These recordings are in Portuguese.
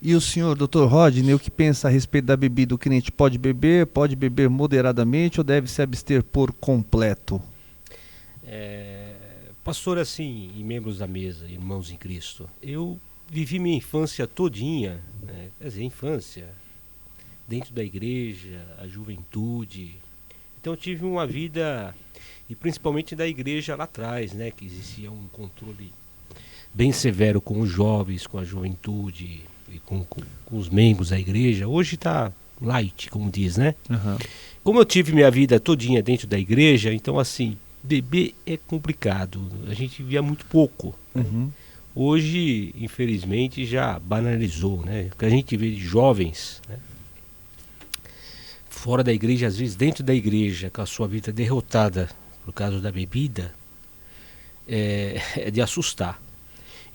E o senhor, doutor Rodney, o que pensa a respeito da bebida? O crente pode beber moderadamente ou deve se abster por completo? Pastor, assim, e membros da mesa, irmãos em Cristo, eu vivi minha infância todinha, né? Quer dizer, infância, dentro da igreja, a juventude. Então eu tive uma vida, e principalmente da igreja lá atrás, né? Que existia um controle bem severo com os jovens, com a juventude e com os membros da igreja. Hoje está light, como diz, né? Uhum. Como eu tive minha vida todinha dentro da igreja, então assim, beber é complicado. A gente via muito pouco. Uhum. Hoje, infelizmente, já banalizou, né? O que a gente vê de jovens, né? Fora da igreja, às vezes dentro da igreja, com a sua vida derrotada por causa da bebida, é de assustar.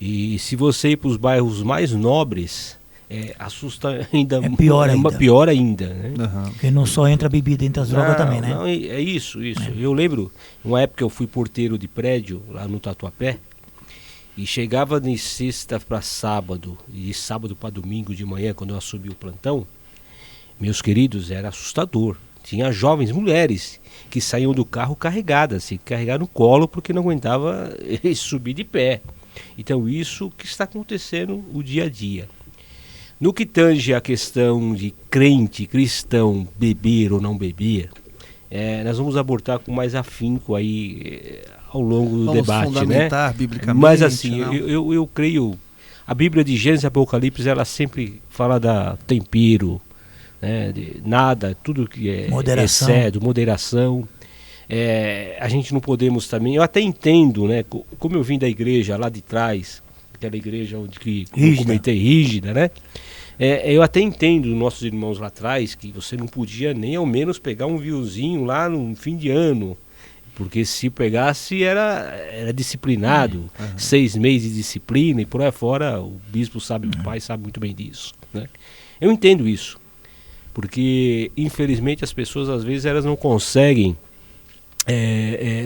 E se você ir para os bairros mais nobres, assusta ainda. É pior ainda. Pior ainda, né? Uhum. Porque não só entra bebida, entra as drogas também, né? Não, é isso. Eu lembro, uma época eu fui porteiro de prédio lá no Tatuapé, e chegava de sexta para sábado, e de sábado para domingo de manhã, quando eu assumi o plantão, meus queridos, era assustador. Tinha jovens mulheres que saíam do carro carregadas, se carregaram no colo porque não aguentava subir de pé. Então isso que está acontecendo o dia a dia. No que tange a questão de crente, cristão, beber ou não beber, nós vamos abordar com mais afinco aí ao longo do debate, fundamentar, né? biblicamente. Mas assim, eu creio, a Bíblia de Gênesis e Apocalipse, ela sempre fala da tempero, né? De nada, tudo que é Moderação. excesso, moderação. A gente não podemos também, eu até entendo, né? Como eu vim da igreja lá de trás, aquela igreja onde que, como eu comentei, rígida, né? Eu até entendo nossos irmãos lá atrás que você não podia nem ao menos pegar um vinhozinho lá no fim de ano, porque se pegasse era disciplinado, 6 meses de disciplina e por aí fora, o bispo sabe, o pai sabe muito bem disso, né? Eu entendo isso, porque infelizmente as pessoas às vezes elas não conseguem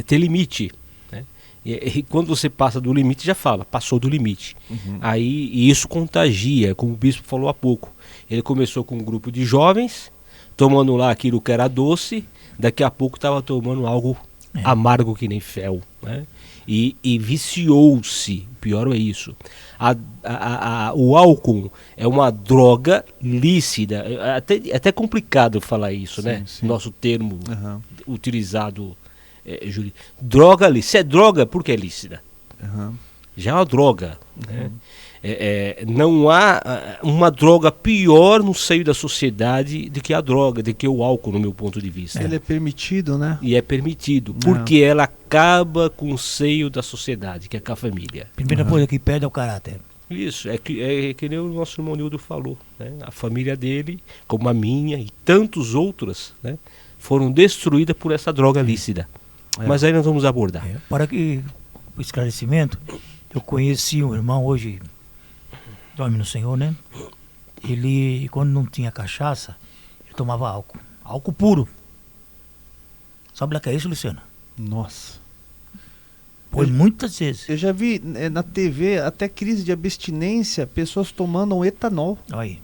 ter limite, né? E quando você passa do limite, já fala, passou do limite. Aí, e isso contagia, como o bispo falou há pouco. Ele começou com um grupo de jovens, tomando lá aquilo que era doce, daqui a pouco estava tomando algo amargo que nem fel, né? E viciou-se, o pior é isso. O álcool é uma droga lícita, é até complicado falar isso, sim, né? Sim. Nosso termo utilizado, jurídico. Droga lícita. Se é droga, por que é lícita? Já é uma droga. Né? Não há uma droga pior no seio da sociedade do que a droga, do que o álcool, no meu ponto de vista. Ele é permitido, né? E é permitido, porque ela acaba com o seio da sociedade, que é com a família. Primeira coisa que perde é o caráter. Isso, é que nem o nosso irmão Nildo falou, né? A família dele, como a minha e tantos outros, né, foram destruídas por essa droga lícita. Mas aí nós vamos abordar. Para que o esclarecimento, eu conheci um irmão hoje, dorme no Senhor, né? Ele, quando não tinha cachaça, ele tomava álcool. Álcool puro. Sabe lá que é isso, Luciano? Nossa. Foi muitas vezes. Eu já vi na TV, até crise de abstinência, pessoas tomando um etanol. Aí.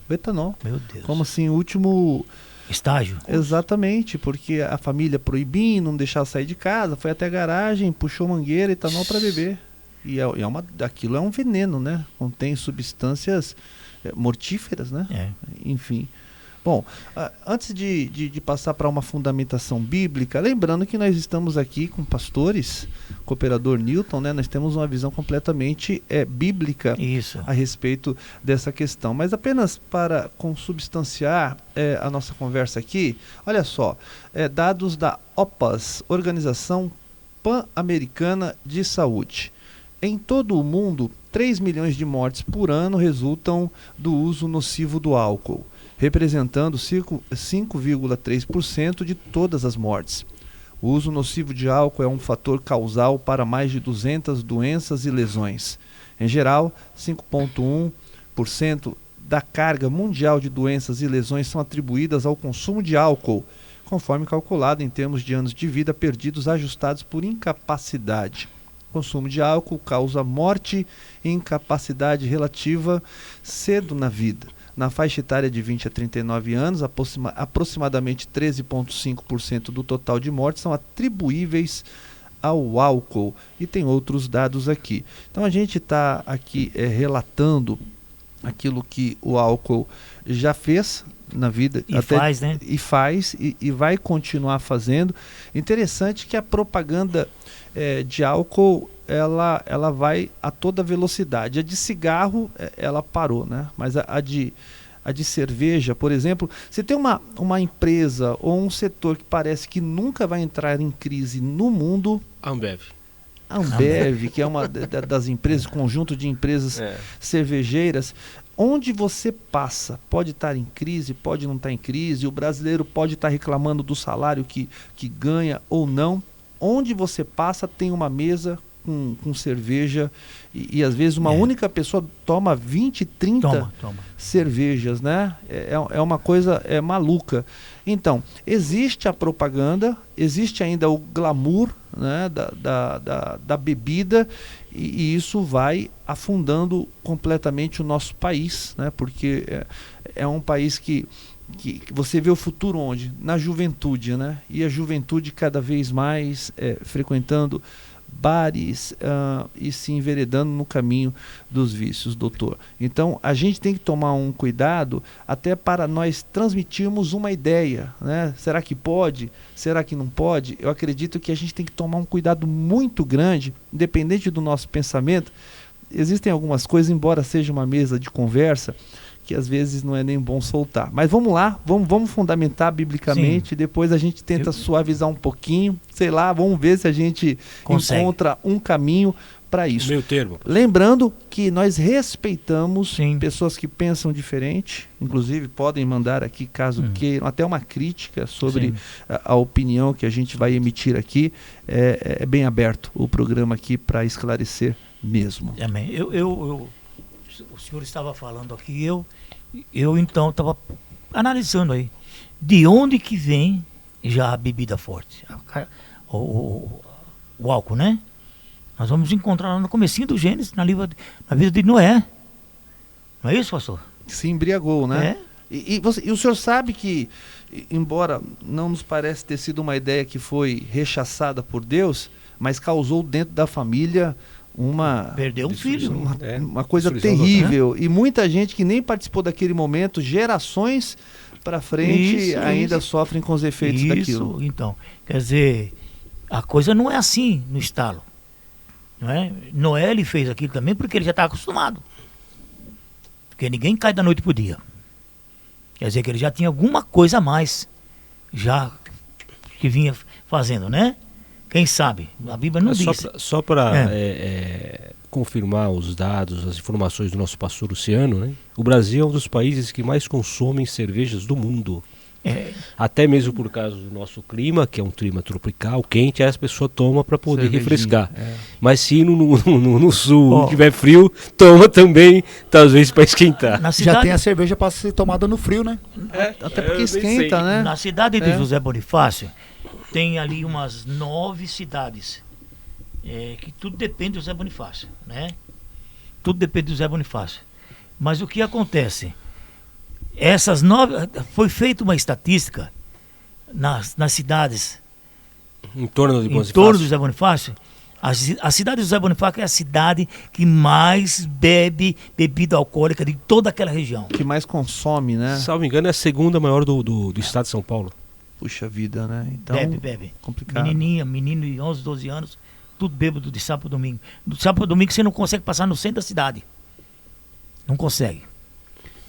O etanol. Meu Deus. Como assim, o último estágio. Exatamente, porque a família proibindo, não deixar sair de casa, foi até a garagem, puxou mangueira, etanol para beber. E aquilo é um veneno, né? Contém substâncias mortíferas, né? Enfim. Bom, antes de passar para uma fundamentação bíblica, lembrando que nós estamos aqui com pastores, cooperador Newton, né? Nós temos uma visão completamente bíblica a respeito dessa questão. Mas apenas para consubstanciar a nossa conversa aqui, olha só, dados da OPAS, Organização Pan-Americana de Saúde. Em todo o mundo, 3 milhões de mortes por ano resultam do uso nocivo do álcool, representando 5,3% de todas as mortes. O uso nocivo de álcool é um fator causal para mais de 200 doenças e lesões. Em geral, 5,1% da carga mundial de doenças e lesões são atribuídas ao consumo de álcool, conforme calculado em termos de anos de vida perdidos ajustados por incapacidade. consumo de álcool causa morte e incapacidade relativa cedo na vida. Na faixa etária de 20 a 39 anos, aproximadamente 13,5% do total de mortes são atribuíveis ao álcool. E tem outros dados aqui. Então a gente está aqui relatando aquilo que o álcool já fez na vida. E faz, né? E faz, e vai continuar fazendo. Interessante que a propaganda de álcool, ela vai a toda velocidade. A de cigarro, ela parou, né? Mas a de cerveja, por exemplo, você tem uma empresa ou um setor que parece que nunca vai entrar em crise no mundo. Ambev. A Ambev, que é uma das empresas, conjunto de empresas cervejeiras, onde você passa, pode estar em crise, pode não estar em crise, o brasileiro pode estar reclamando do salário que ganha ou não. Onde você passa tem uma mesa com cerveja e às vezes uma única pessoa toma 20, 30 cervejas, né? É uma coisa maluca. Então, existe a propaganda, existe ainda o glamour, né, da bebida e isso vai afundando completamente o nosso país, né? Porque é um país que você vê o futuro onde? Na juventude, né? E a juventude cada vez mais frequentando bares e se enveredando no caminho dos vícios, doutor. Então, a gente tem que tomar um cuidado até para nós transmitirmos uma ideia, né? Será que pode? Será que não pode? Eu acredito que a gente tem que tomar um cuidado muito grande, independente do nosso pensamento. Existem algumas coisas, embora seja uma mesa de conversa, que às vezes não é nem bom soltar. Mas vamos lá, vamos fundamentar biblicamente, depois a gente tenta suavizar um pouquinho, sei lá, vamos ver se a gente encontra um caminho para isso. Meio termo. Lembrando que nós respeitamos pessoas que pensam diferente, inclusive podem mandar aqui, caso queiram, até uma crítica sobre a opinião que a gente vai emitir aqui. É bem aberto o programa aqui para esclarecer mesmo. Amém. O senhor estava falando aqui, eu então estava analisando aí, de onde que vem já a bebida forte, o álcool, né? Nós vamos encontrar lá no comecinho do Gênesis, na vida de Noé. Não é isso, pastor? Se embriagou, né? E o senhor sabe que, embora não nos parece ter sido uma ideia que foi rechaçada por Deus, mas causou dentro da família perdeu um filho, uma coisa terrível, e muita gente que nem participou daquele momento, gerações para frente, ainda sofrem com os efeitos daquilo. Então, quer dizer, a coisa não é assim no estalo, não é? Noé, ele fez aquilo também porque ele já estava acostumado, porque ninguém cai da noite pro dia. Quer dizer que ele já tinha alguma coisa a mais já que vinha fazendo, né? Quem sabe? A Bíblia não diz. Só para confirmar os dados, as informações do nosso pastor Luciano, né? O Brasil é um dos países que mais consomem cervejas do mundo. Até mesmo por causa do nosso clima, que é um clima tropical, quente, aí as pessoas tomam para poder refrescar. Mas se no sul tiver frio, toma também, talvez para esquentar. Já tem a cerveja para ser tomada no frio, né? Até porque esquenta, né? Na cidade de José Bonifácio, tem ali umas 9 cidades que tudo depende do José Bonifácio, né? Tudo depende do José Bonifácio. Mas o que acontece? Essas 9... Foi feita uma estatística nas cidades em torno do José Bonifácio. A cidade de José Bonifácio é a cidade que mais bebe bebida alcoólica de toda aquela região. Que mais consome, né? Se não me engano, é a segunda maior do estado de São Paulo. Puxa vida, né? Então, bebe. Complicado. Menino de 11, 12 anos, tudo bêbado de sábado e domingo. Do sábado e domingo você não consegue passar no centro da cidade. Não consegue.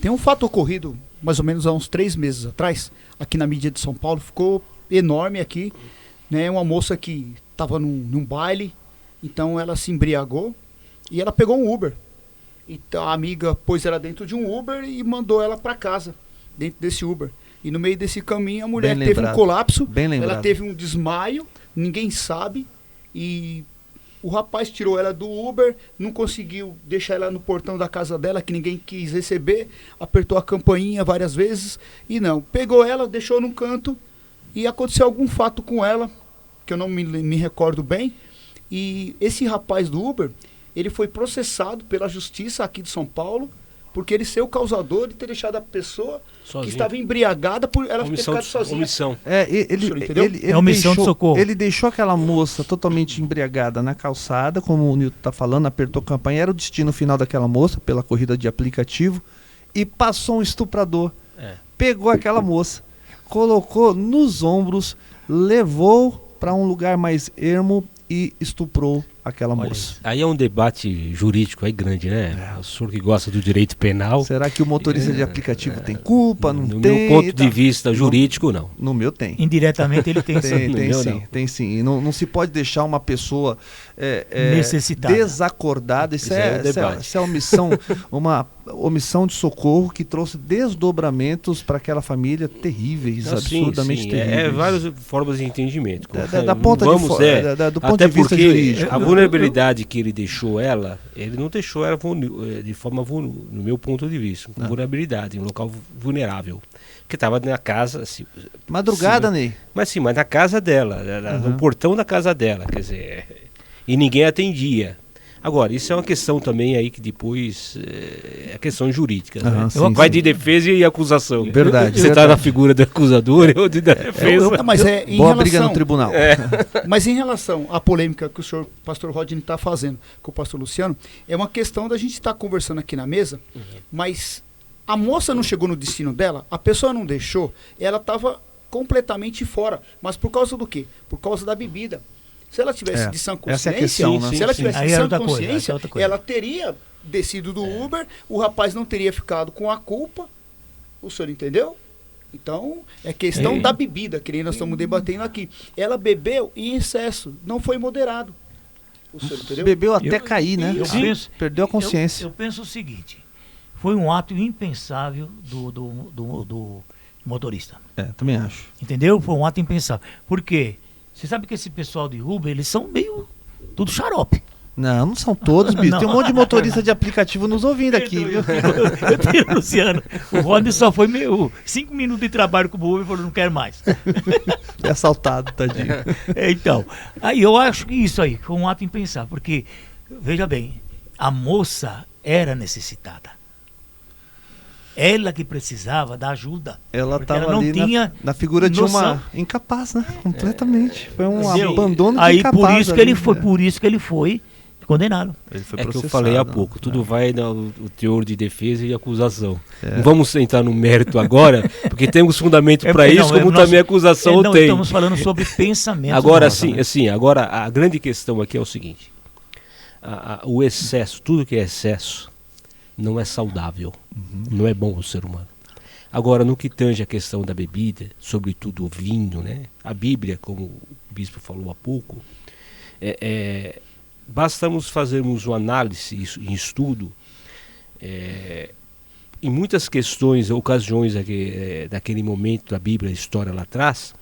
Tem um fato ocorrido, mais ou menos há uns 3 meses atrás, aqui na mídia de São Paulo, ficou enorme aqui, né? Uma moça que estava num baile, então ela se embriagou e ela pegou um Uber. Então a amiga pôs ela dentro de um Uber e mandou ela para casa, dentro desse Uber. E no meio desse caminho a mulher teve um colapso, ela teve um desmaio, ninguém sabe, e o rapaz tirou ela do Uber, não conseguiu deixar ela no portão da casa dela, que ninguém quis receber, apertou a campainha várias vezes, e não, pegou ela, deixou num canto, e aconteceu algum fato com ela, que eu não me recordo bem, E esse rapaz do Uber, ele foi processado pela justiça aqui de São Paulo, porque ele ser o causador de ter deixado a pessoa Sozinho. que estava embriagada por ela ter Omissão, ficado sozinha. omissão. O senhor entendeu? É omissão de socorro. Ele deixou aquela moça totalmente embriagada na calçada, como o Nilton está falando, apertou campanha, era o destino final daquela moça, pela corrida de aplicativo, e passou um estuprador. Pegou aquela moça, colocou nos ombros, levou para um lugar mais ermo e estuprou aquela moça. Aí é um debate jurídico aí grande, né? O senhor que gosta do direito penal. Será que o motorista de aplicativo tem culpa? Não No tem? meu ponto de vista jurídico, não. No meu tem. Indiretamente ele tem essa No meu, não. Tem sim. E não se pode deixar uma pessoa necessitada, desacordada. Isso é debate. isso é uma omissão de socorro que trouxe desdobramentos para aquela família terríveis, Não, absurdamente terríveis. É várias formas de entendimento. Da ponta Vamos, do ponto até de vista porque jurídico. a vulnerabilidade que ele deixou ela, ele não deixou ela de forma, no meu ponto de vista, com vulnerabilidade, um local vulnerável. Porque estava na casa... Assim, Madrugada, Ney. mas na casa dela, no portão da casa dela, quer dizer... E ninguém atendia. Agora, isso é uma questão também aí que depois é questão jurídica. Né? Vai de defesa e acusação. Verdade. Você está na figura do acusador ou da defesa. Mas Boa briga no tribunal. Mas em relação à polêmica que o senhor, pastor Rodney, está fazendo com o pastor Luciano, é uma questão da gente estar conversando aqui na mesa, mas a moça não chegou no destino dela, a pessoa não deixou, ela estava completamente fora. Mas por causa do quê? Por causa da bebida. Se ela tivesse de sã consciência, essa é a questão, né? se ela tivesse de sã consciência, outra coisa. ela teria descido do Uber, o rapaz não teria ficado com a culpa. O senhor entendeu? Então, é questão da bebida, que nem nós estamos debatendo aqui. Ela bebeu em excesso, não foi moderado. O senhor entendeu? Bebeu até cair, né? Perdeu a consciência. Eu penso o seguinte, foi um ato impensável do motorista. Também acho. Entendeu? Foi um ato impensável. Por quê? Você sabe que esse pessoal de Uber, eles são meio tudo xarope. Não são todos, bicho. Tem um monte de motorista de aplicativo nos ouvindo aqui, viu? Eu tenho, Luciano. O Rodney só foi 5 minutos de trabalho com o Uber e falou, não quero mais. É assaltado, tadinho. Então, aí eu acho que isso aí foi um ato impensável, porque, veja bem, a moça era necessitada. Ela que precisava da ajuda. Ela estava não ali tinha na figura de noção. uma incapaz, né? Completamente. Foi um Entendeu? abandono de aí incapaz. por isso que ali, ele foi condenado. Ele foi É que eu processado. falei há pouco, tudo vai no teor de defesa e acusação. Não vamos entrar no mérito agora, porque temos fundamento para isso, como também a acusação não, tem. Estamos falando sobre pensamento. Agora sim, agora a grande questão aqui é o seguinte: o excesso, tudo que é excesso, não é saudável, não é bom para o ser humano. Agora, no que tange a questão da bebida, sobretudo o vinho, né? A Bíblia, como o bispo falou há pouco, bastamos fazermos uma análise, um estudo, em muitas questões, ocasiões daquele momento da Bíblia, a história lá atrás,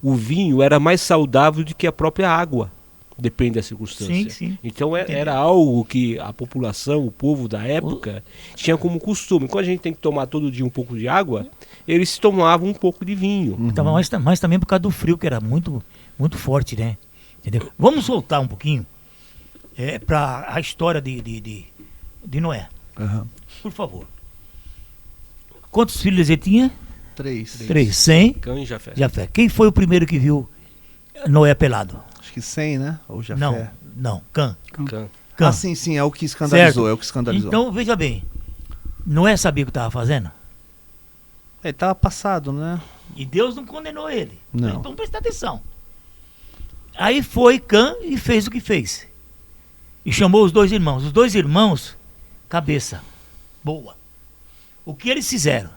o vinho era mais saudável do que a própria água, depende da circunstância. Sim. Então era algo que a população, o povo da época, tinha como costume. Quando a gente tem que tomar todo dia um pouco de água, eles tomavam um pouco de vinho. Então, mas também por causa do frio, que era muito, muito forte, né? Entendeu? Vamos voltar um pouquinho para a história de Noé. Por favor. Quantos filhos ele tinha? 3. Sem Cã e Jafé. Jafé. Quem foi o primeiro que viu Noé pelado? Acho que 100, né? Ou Jafé. Não, Cã. Cã. Ah, sim, é o que escandalizou, Então, veja bem, Noé sabia o que estava fazendo? Ele estava passado, né? E Deus não condenou ele. Não. Então presta atenção. Aí foi Cã e fez o que fez. E chamou os 2 irmãos. Os 2 irmãos, cabeça boa. O que eles fizeram?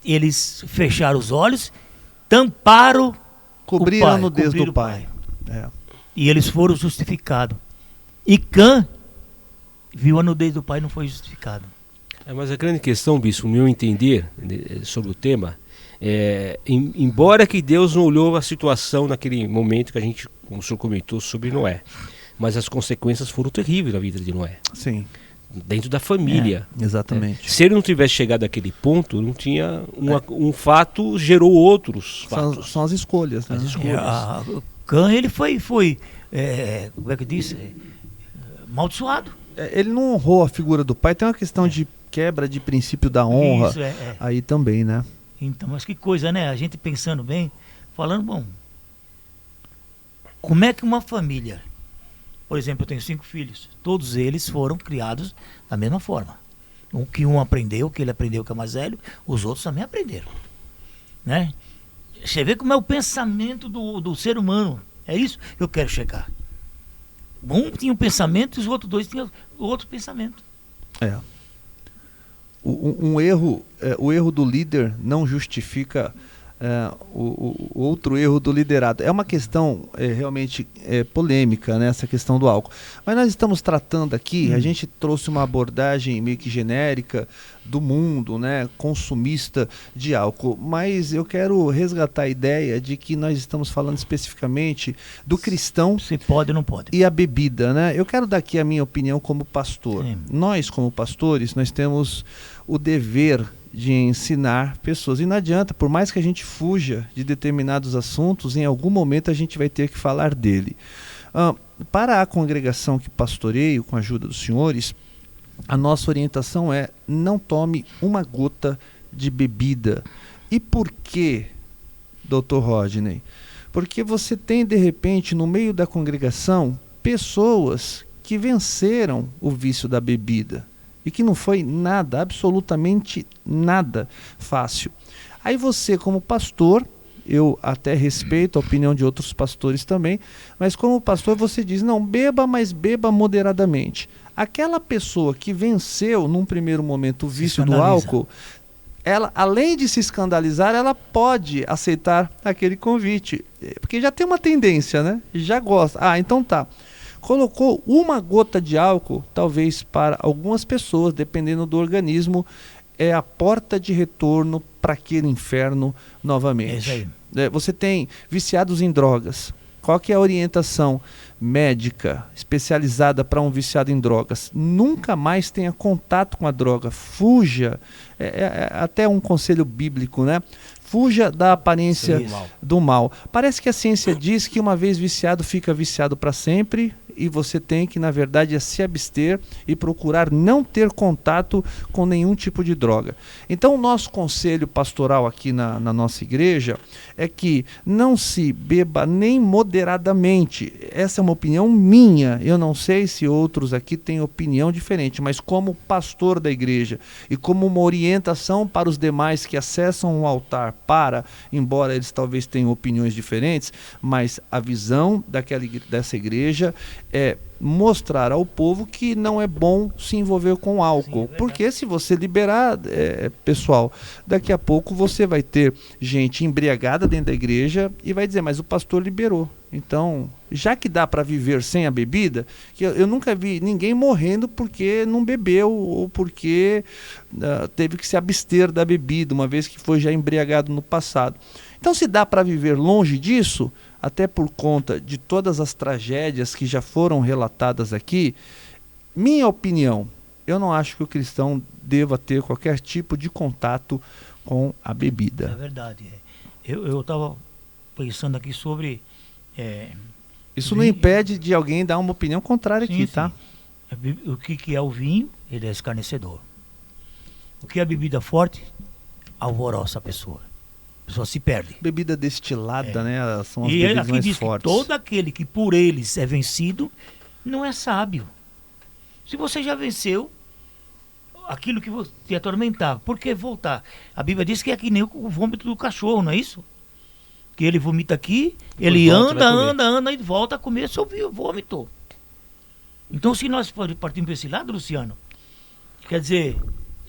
Eles fecharam os olhos, tamparam Cobriram o pai, a nudez cobriram do o pai. E eles foram justificados. E Cã viu a nudez do pai e não foi justificado. Mas a grande questão, bispo, no meu entender sobre o tema, embora que Deus não olhou a situação naquele momento que a gente, como o senhor comentou, sobre Noé, mas as consequências foram terríveis na vida de Noé. Sim. Dentro da família. Exatamente. Se ele não tivesse chegado àquele ponto, não tinha um fato gerou outros fatos. São as escolhas, né? Cã, ele foi como é que diz? Amaldiçoado. Ele não honrou a figura do pai, tem uma questão de quebra de princípio da honra Isso, aí também, né? Então, mas que coisa, né? A gente pensando bem, falando, bom, como é que uma família, por exemplo, eu tenho 5 filhos, todos eles foram criados da mesma forma. O que um aprendeu, o que ele aprendeu que é mais velho, os outros também aprenderam, né? Você vê como é o pensamento do ser humano, é isso que eu quero chegar. Um tinha um pensamento e os outros 2 tinham outro pensamento. O erro do líder não justifica o outro erro do liderado. É uma questão realmente polêmica, né, essa questão do álcool. Mas nós estamos tratando aqui, a gente trouxe uma abordagem meio que genérica do mundo, né, consumista de álcool. Mas eu quero resgatar a ideia de que nós estamos falando especificamente do cristão. Se pode ou não pode. E a bebida, né? Eu quero dar aqui a minha opinião como pastor. Sim. Nós, como pastores, nós temos o dever de ensinar pessoas. E não adianta, por mais que a gente fuja de determinados assuntos, em algum momento a gente vai ter que falar dele. Para a congregação que pastoreio, com a ajuda dos senhores, a nossa orientação é: não tome uma gota de bebida. E por quê, Dr. Rodney? Porque você tem, de repente, no meio da congregação, pessoas que venceram o vício da bebida. E que não foi nada, absolutamente nada fácil. Aí você, como pastor, eu até respeito a opinião de outros pastores também, mas como pastor você diz: não, beba, mas beba moderadamente. Aquela pessoa que venceu num primeiro momento o vício do álcool, ela, além de se escandalizar, ela pode aceitar aquele convite. Porque já tem uma tendência, né? Já gosta. Então tá. Colocou uma gota de álcool, talvez para algumas pessoas, dependendo do organismo, é a porta de retorno para aquele inferno novamente. É isso aí. Você tem viciados em drogas. Qual que é a orientação médica especializada para um viciado em drogas? Nunca mais tenha contato com a droga. Fuja. Até um conselho bíblico, né? Fuja da aparência do mal. Parece que a ciência diz que uma vez viciado, fica viciado para sempre, e você tem que, na verdade, se abster e procurar não ter contato com nenhum tipo de droga. Então, o nosso conselho pastoral aqui na nossa igreja é que não se beba nem moderadamente. Essa é uma opinião minha. Eu não sei se outros aqui têm opinião diferente, mas como pastor da igreja e como uma orientação para os demais que acessam o altar, embora eles talvez tenham opiniões diferentes, mas a visão dessa igreja é mostrar ao povo que não é bom se envolver com álcool. Sim, porque se você liberar, pessoal, daqui a pouco você vai ter gente embriagada dentro da igreja e vai dizer: mas o pastor liberou. Então, já que dá para viver sem a bebida, que eu nunca vi ninguém morrendo porque não bebeu ou porque teve que se abster da bebida, uma vez que foi já embriagado no passado. Então, se dá para viver longe disso, até por conta de todas as tragédias que já foram relatadas aqui, minha opinião, eu não acho que o cristão deva ter qualquer tipo de contato com a bebida. É verdade. Eu estava pensando aqui sobre... Isso não impede de alguém dar uma opinião contrária aqui, tá? O que é o vinho? Ele é escarnecedor. O que é a bebida forte? Alvoroça a pessoa. A pessoa se perde. Bebida destilada, né? São as e bebidas aqui mais diz fortes. Que todo aquele que por eles é vencido não é sábio. Se você já venceu aquilo que te atormentava, por que voltar? A Bíblia diz que é que nem o vômito do cachorro, não é isso? Que ele vomita aqui, ele anda e volta a comer seu vômito. Então, se nós partimos para esse lado, Luciano, quer dizer,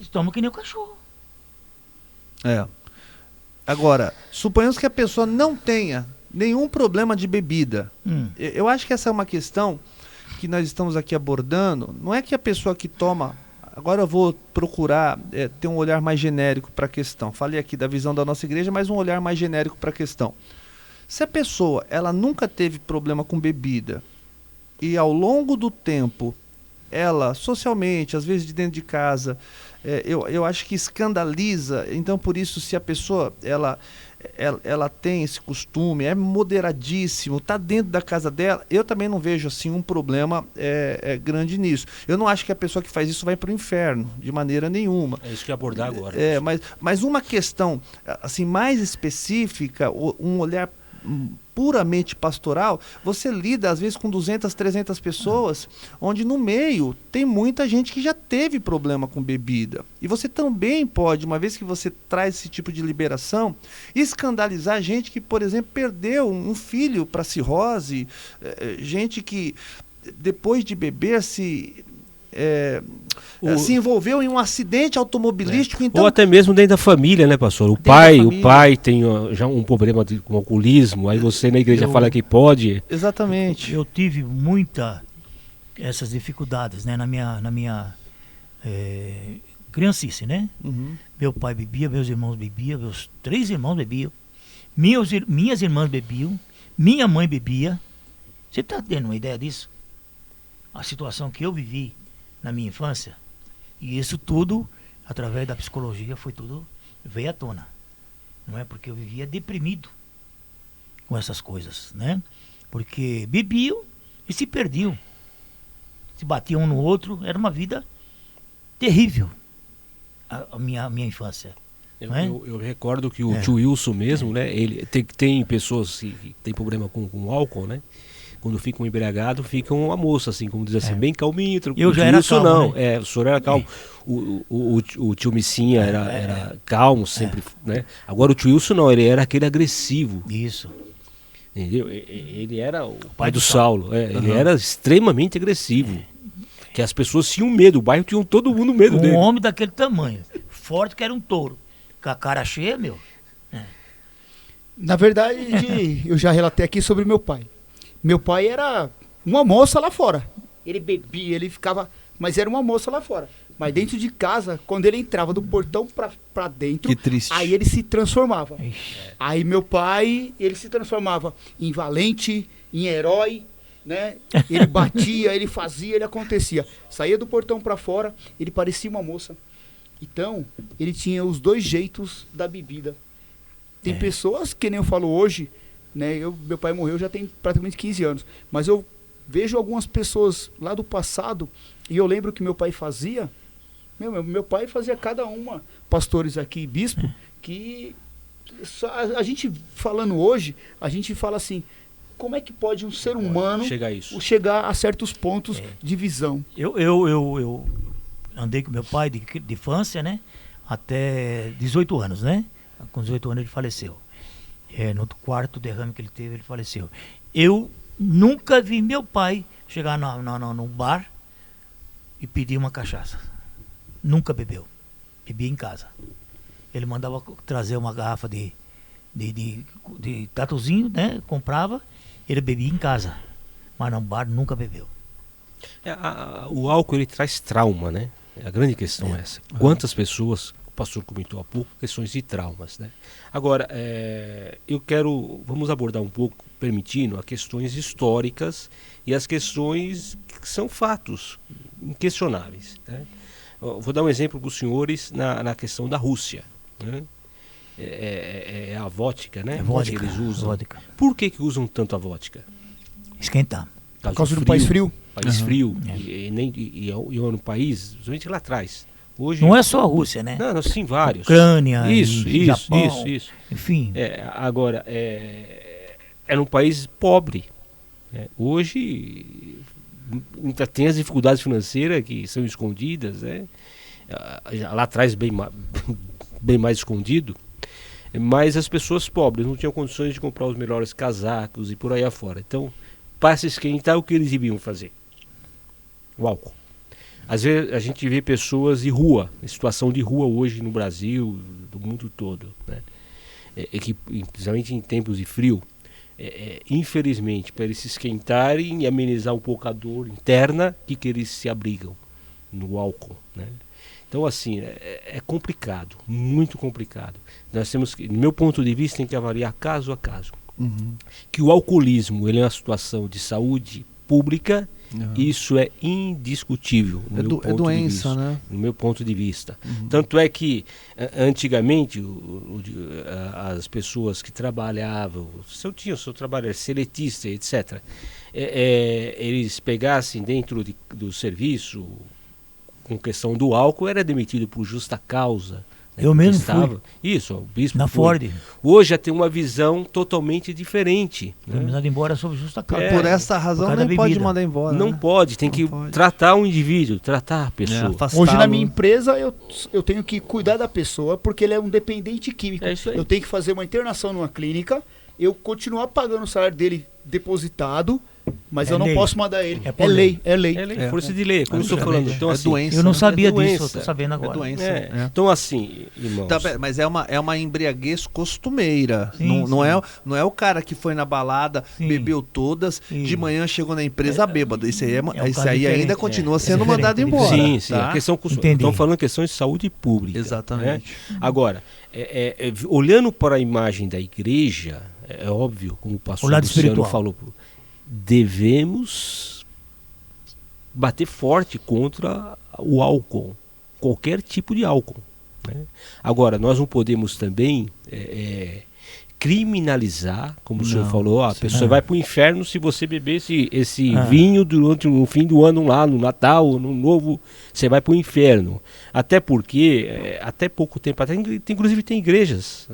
estamos que nem o cachorro. Agora, suponhamos que a pessoa não tenha nenhum problema de bebida. Eu acho que essa é uma questão que nós estamos aqui abordando. Não é que a pessoa que toma... Agora eu vou procurar ter um olhar mais genérico para a questão. Falei aqui da visão da nossa igreja, mas um olhar mais genérico para a questão. Se a pessoa ela nunca teve problema com bebida e ao longo do tempo ela, socialmente, às vezes de dentro de casa, eu acho que escandaliza. Então, por isso, se a pessoa ela tem esse costume, é moderadíssimo, está dentro da casa dela, eu também não vejo assim um problema grande nisso. Eu não acho que a pessoa que faz isso vai para o inferno, de maneira nenhuma. É isso que eu ia abordar agora. Mas uma questão assim, mais específica, um olhar puramente pastoral, você lida às vezes com 200, 300 pessoas, onde no meio tem muita gente que já teve problema com bebida. E você também pode, uma vez que você traz esse tipo de liberação, escandalizar gente que, por exemplo, perdeu um filho para cirrose, gente que depois de beber se envolveu em um acidente automobilístico. Então, ou até mesmo dentro da família, né, pastor? O pai tem já um problema com alcoolismo, aí você na igreja fala que pode. Exatamente. Eu tive essas dificuldades, né, na minha criancice, né? Uhum. Meu pai bebia, meus irmãos bebiam, meus 3 irmãos bebiam, minhas irmãs bebiam, minha mãe bebia. Você está tendo uma ideia disso? A situação que eu vivi na minha infância, e isso tudo, através da psicologia, veio à tona, não é? Porque eu vivia deprimido com essas coisas, né? Porque bebiam e se perdiam, se batiam um no outro, era uma vida terrível, a minha infância. Eu recordo que o tio Wilson mesmo, né? Ele tem pessoas que tem problema com álcool, né? Quando ficam embriagados, ficam uma moça, assim, como diz assim, bem calminho. Eu já era calmo, não. né? O senhor era calmo. O tio Missinha era calmo sempre, né? Agora o tio Wilson não, ele era aquele agressivo. Isso. Entendeu? Ele era o pai do Saulo. Ele era extremamente agressivo. Que as pessoas tinham medo, o bairro tinha todo mundo medo dele. Um homem daquele tamanho, forte que era um touro, com a cara cheia, meu. Na verdade, eu já relatei aqui sobre meu pai. Meu pai era uma moça lá fora. Ele bebia, ele ficava... Mas era uma moça lá fora. Mas dentro de casa, quando ele entrava do portão pra dentro... Que triste. Aí ele se transformava. Ixi. Aí meu pai, ele se transformava em valente, em herói, né? Ele batia, ele fazia, ele acontecia. Saía do portão pra fora, ele parecia uma moça. Então, ele tinha os 2 jeitos da bebida. Tem pessoas, que nem eu falo hoje... Né, meu pai morreu já tem praticamente 15 anos, mas eu vejo algumas pessoas lá do passado e eu lembro que meu pai fazia. Meu pai fazia cada uma, pastores aqui, bispo, que a gente falando hoje, a gente fala assim, como é que pode um ser humano chegar a certos pontos de visão? Eu andei com meu pai de infância, né, até 18 anos, né? Com 18 anos ele faleceu. No 4º derrame que ele teve, ele faleceu. Eu nunca vi meu pai chegar num bar e pedir uma cachaça. Nunca bebeu. Bebia em casa. Ele mandava trazer uma garrafa de tatuzinho, né? Comprava, ele bebia em casa. Mas no bar nunca bebeu. O álcool, ele traz trauma, né? A grande questão é essa. Quantas pessoas... O pastor comentou há pouco, questões de traumas, né? Agora, vamos abordar um pouco, permitindo, as questões históricas e as questões que são fatos inquestionáveis, né? Vou dar um exemplo para os senhores na questão da Rússia, né? A vodka, né? Vodka, que eles usam. Vodka. Por que usam tanto a vodka? Esquentar. Por causa do país frio. País frio. E é um país, principalmente lá atrás. Hoje, não é só a Rússia, né? Não, sim, vários. Ucrânia, Japão, isso. Enfim. Agora, é um país pobre. Né? Hoje, ainda tem as dificuldades financeiras que são escondidas. Né? Lá atrás, bem mais escondido. Mas as pessoas pobres não tinham condições de comprar os melhores casacos e por aí afora. Então, para se esquentar, o que eles deviam fazer? O álcool. Às vezes a gente vê pessoas de rua, em situação de rua hoje no Brasil, do mundo todo, né? Que, principalmente em tempos de frio, infelizmente, para eles se esquentarem e amenizar um pouco a dor interna, que eles se abrigam no álcool, né? Então, assim, é complicado, muito complicado. Nós temos que, no meu ponto de vista, tem que avaliar caso a caso. Uhum. Que o alcoolismo, ele é uma situação de saúde pública Isso é indiscutível no meu ponto doença, de vista, né? no meu ponto de vista. Tanto é que antigamente as pessoas que trabalhavam, se eu tinha o seu trabalho seletista, etc., eles pegassem dentro do serviço, com questão do álcool, era demitido por justa causa. Eu mesmo fui. Isso, o bispo na foi. Ford. Hoje já tem uma visão totalmente diferente. Foi mandado embora sob justa causa. Por essa razão nem pode mandar embora. Não né? pode, tem que tratar o indivíduo, tratar a pessoa. Hoje na minha empresa eu tenho que cuidar da pessoa porque ele é um dependente químico. É isso aí. Eu tenho que fazer uma internação numa clínica, eu continuar pagando o salário dele depositado, mas eu não lei. posso mandar ele. É por lei. É lei. É lei, força de lei, como eu estou falando. Então, É assim, doença. Eu não né? sabia É doença. disso, eu estou sabendo agora. É doença. Então, assim, irmãos. Tá, mas é uma embriaguez costumeira. Sim, Não é o cara que foi na balada, Sim. bebeu todas, Sim. de manhã chegou na empresa bêbado. Isso aí, um isso caso aí ainda diferente. continua É sendo diferente, mandado é embora. Sim, sim. tá? A questão Entendi. estão falando questão de saúde pública. Exatamente. Né? Agora, olhando para a imagem da igreja, é óbvio, como o pastor O lado Luciano espiritual. falou, devemos bater forte contra o álcool, qualquer tipo de álcool. Né? Agora, nós não podemos também criminalizar, como o senhor falou, a pessoa vai para o inferno se você beber esse vinho durante o fim do ano lá, no Natal, no Novo, você vai para o inferno. Até porque, até pouco tempo, inclusive tem igrejas,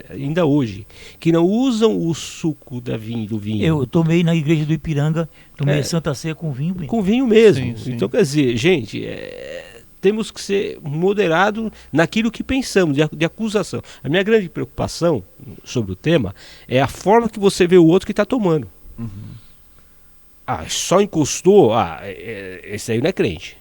ainda hoje, que não usam o suco do vinho. Eu tomei na igreja do Ipiranga, tomei Santa Ceia com vinho. Com vinho mesmo. Sim, sim. Então, quer dizer, gente, temos que ser moderados naquilo que pensamos, de acusação. A minha grande preocupação sobre o tema é a forma que você vê o outro que está tomando. Só encostou, esse aí não é crente.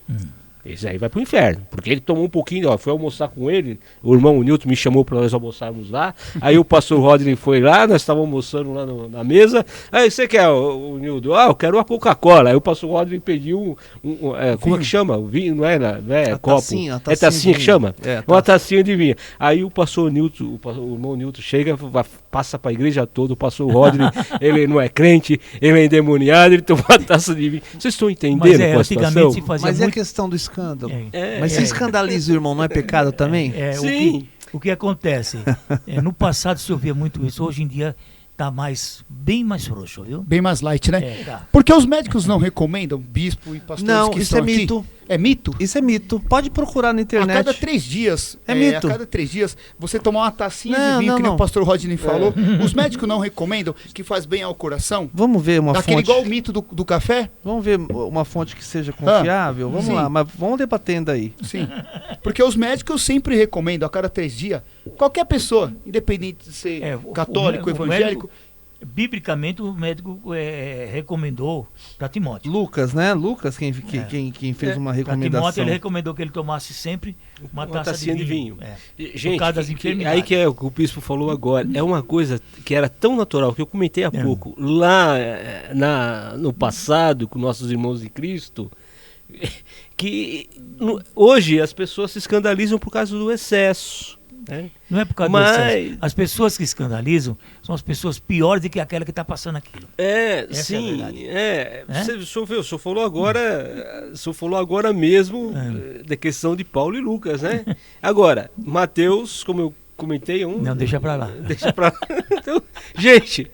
Esse aí vai pro inferno, porque ele tomou um pouquinho, foi almoçar com ele, o irmão Nilton me chamou para nós almoçarmos lá, aí o pastor Rodney foi lá, nós estávamos almoçando lá na mesa, aí você quer o Nilton? Eu quero uma Coca-Cola, aí o pastor Rodney pediu como é que chama? O vinho, não é copo, tacinha, é tacinha que chama? Uma tacinha de vinho. Aí o pastor Nilton, o irmão Nilton chega, passa para a igreja toda, o pastor Rodney, ele não é crente, ele é endemoniado, ele toma uma taça de vinho. Vocês estão entendendo Mas com a situação? antigamente se fazia Mas é a muito... questão do escândalo. Mas se escandaliza o irmão, não é pecado também? Sim. O que acontece? No passado se ouvia muito isso, hoje em dia está bem mais frouxo, viu? Bem mais light, né? Tá. Porque os médicos não recomendam, bispo e pastores Não, que isso estão é aqui. mito. É mito? Isso é mito. Pode procurar na A internet. cada 3 dias, É mito. a cada 3 dias, você tomar uma tacinha Não, de vinho, não, que nem não. o pastor Rodney falou. Os médicos não recomendam, que faz bem ao coração. Vamos ver uma Daquele fonte. igual o mito do café? Vamos ver uma fonte que seja confiável. Vamos sim. lá, mas vamos debatendo aí. Sim. Porque os médicos sempre recomendam, a cada 3 dias, qualquer pessoa, independente de ser católico, o evangélico. Biblicamente o médico recomendou para Timóteo. Lucas, né? Lucas quem fez uma Para recomendação. Timóteo ele recomendou que ele tomasse sempre uma taça tacinha de vinho. Gente, causa das enfermidades. aí que é o que o bispo falou agora, é uma coisa que era tão natural, que eu comentei há pouco, lá no passado, com nossos irmãos de Cristo, que hoje as pessoas se escandalizam por causa do excesso. Né? Não é por causa do excesso. As pessoas que escandalizam são as pessoas piores do que aquela que está passando aquilo. Essa Sim. é a verdade. O senhor falou agora mesmo da questão de Paulo e Lucas, né? Agora, Mateus, como eu comentei, Não, deixa para lá. Deixa pra lá. Então, gente,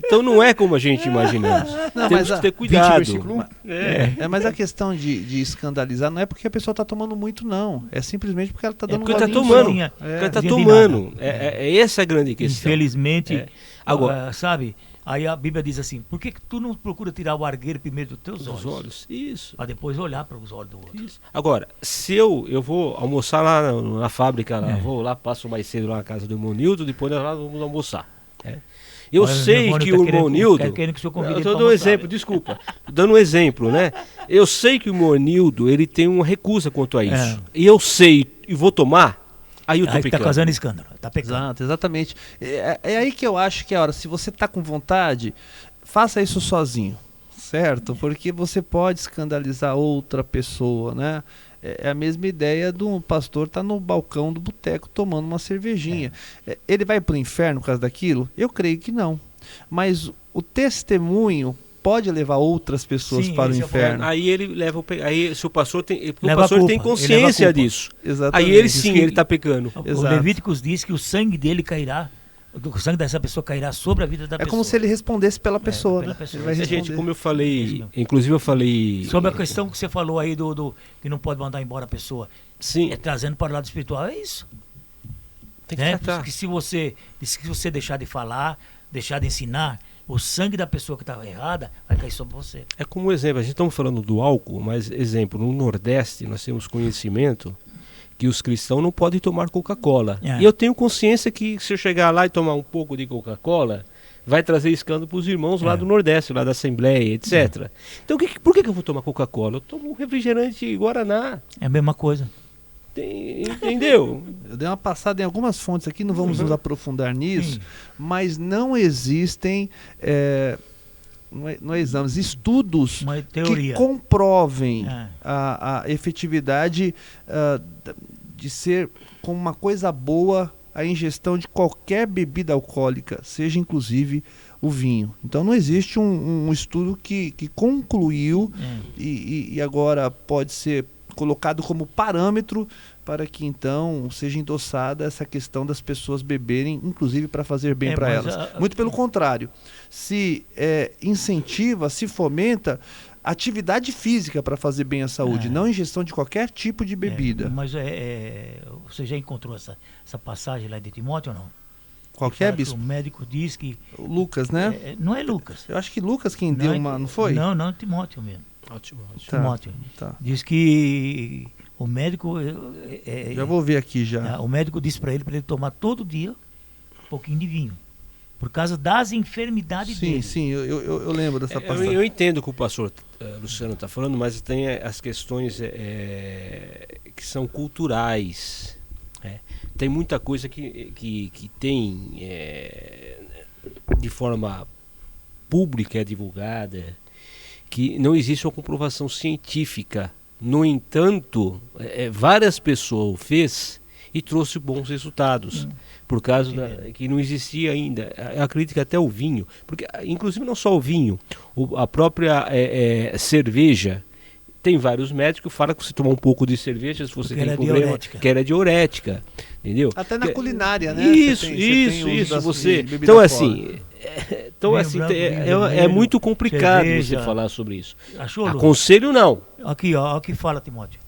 então não é como a gente imaginamos. Não, Temos mas que ter 20 cuidado. versículo 1. Mas a questão de escandalizar não é porque a pessoa está tomando muito, não. É simplesmente porque ela está dando Porque está golinho tomando. só. Porque está de tomando. Essa é a grande questão. Infelizmente, Agora, sabe? Aí a Bíblia diz assim: por que tu não procura tirar o argueiro primeiro dos teus os olhos. Isso. para depois olhar para os olhos do outro? Isso. Agora, se eu vou almoçar lá na fábrica, vou lá, passo mais cedo lá na casa do irmão Nilton, depois nós lá vamos almoçar. Eu Olha, sei meu que irmão o irmão Nildo. querendo que o senhor convide Eu ele estou pra dando um almoçar, exemplo, desculpa. Dando um exemplo, né? Eu sei que o irmão Nildo, ele tem uma recusa quanto a isso. E eu sei e vou tomar, aí eu tô Aí está pecando. causando escândalo. Está pecando. Exato, exatamente. É aí que eu acho que é a hora. Se você está com vontade, faça isso sozinho, certo? Porque você pode escandalizar outra pessoa, né? É a mesma ideia de um pastor estar no balcão do boteco tomando uma cervejinha. Ele vai para o inferno por causa daquilo? Eu creio que não. Mas o testemunho pode levar outras pessoas Sim, para o esse é o inferno. Aí ele leva aí se o pastor tem, porque Leva o pastor a culpa, tem ele leva a consciência culpa. disso. Exatamente. Aí ele Diz sim, que- ele está pecando. O Exato. Levíticos diz que o sangue dele cairá, o sangue dessa pessoa cairá sobre a vida da É pessoa. como se ele respondesse pela pessoa, pela né? pessoa. Ele vai Mas, Gente, responder. como eu Isso falei, mesmo. inclusive eu falei Sobre a questão que você falou aí do que não pode mandar embora a pessoa, sim, trazendo para o lado espiritual, é isso. tem que Né? tratar. Que se você deixar de falar, deixar de ensinar, o sangue da pessoa que estava errada vai cair sobre você. É como um exemplo, a gente estamos falando do álcool, mas exemplo, no Nordeste nós temos conhecimento que os cristãos não podem tomar Coca-Cola. É. E eu tenho consciência que se eu chegar lá e tomar um pouco de Coca-Cola, vai trazer escândalo para os irmãos lá É. do Nordeste, lá da Assembleia, etc. Então por que eu vou tomar Coca-Cola? Eu tomo um refrigerante Guaraná. É a mesma coisa. Entendeu? Eu dei uma passada em algumas fontes aqui, não vamos nos aprofundar nisso, Sim. mas não existem não é exames, estudos Uma que teoria. comprovem É. a efetividade de ser como uma coisa boa a ingestão de qualquer bebida alcoólica, seja inclusive o vinho. Então não existe um estudo que concluiu e agora pode ser colocado como parâmetro para que então seja endossada essa questão das pessoas beberem, inclusive para fazer bem para mas elas. Muito pelo contrário, se incentiva, se fomenta atividade física para fazer bem à saúde, não ingestão de qualquer tipo de bebida. Mas você já encontrou essa passagem lá de Timóteo ou não? Qualquer Fala que bispo. o médico diz que... O Lucas, né? não é Lucas. Eu acho que Lucas quem deu uma, não foi? Não, Timóteo mesmo. Ótimo, ótimo. Tá, Timóteo. tá. Diz que o médico... Já vou ver aqui já. O médico disse para ele tomar todo dia um pouquinho de vinho. Por causa das enfermidades Sim, dele. sim, eu lembro dessa passagem. Eu entendo o que o pastor Luciano está falando, mas tem as questões que são culturais. Tem muita coisa que tem de forma pública, divulgada, que não existe uma comprovação científica. No entanto, várias pessoas fez e trouxe bons resultados. Por causa que não existia ainda. Eu acredito que até o vinho, porque inclusive não só o vinho, a própria cerveja, tem vários médicos que falam que você tomar um pouco de cerveja, se você Porque tem ela é problema, diurética. que era diurética, entendeu? Até na culinária, né? Isso, Você tem uso isso, das- você. de bebida Então fora. assim, Vinho branco, vinho é vermelho, muito complicado cerveja. você falar sobre isso. Achou, Lu? Aconselho não. Aqui, ó, o que fala Timóteo.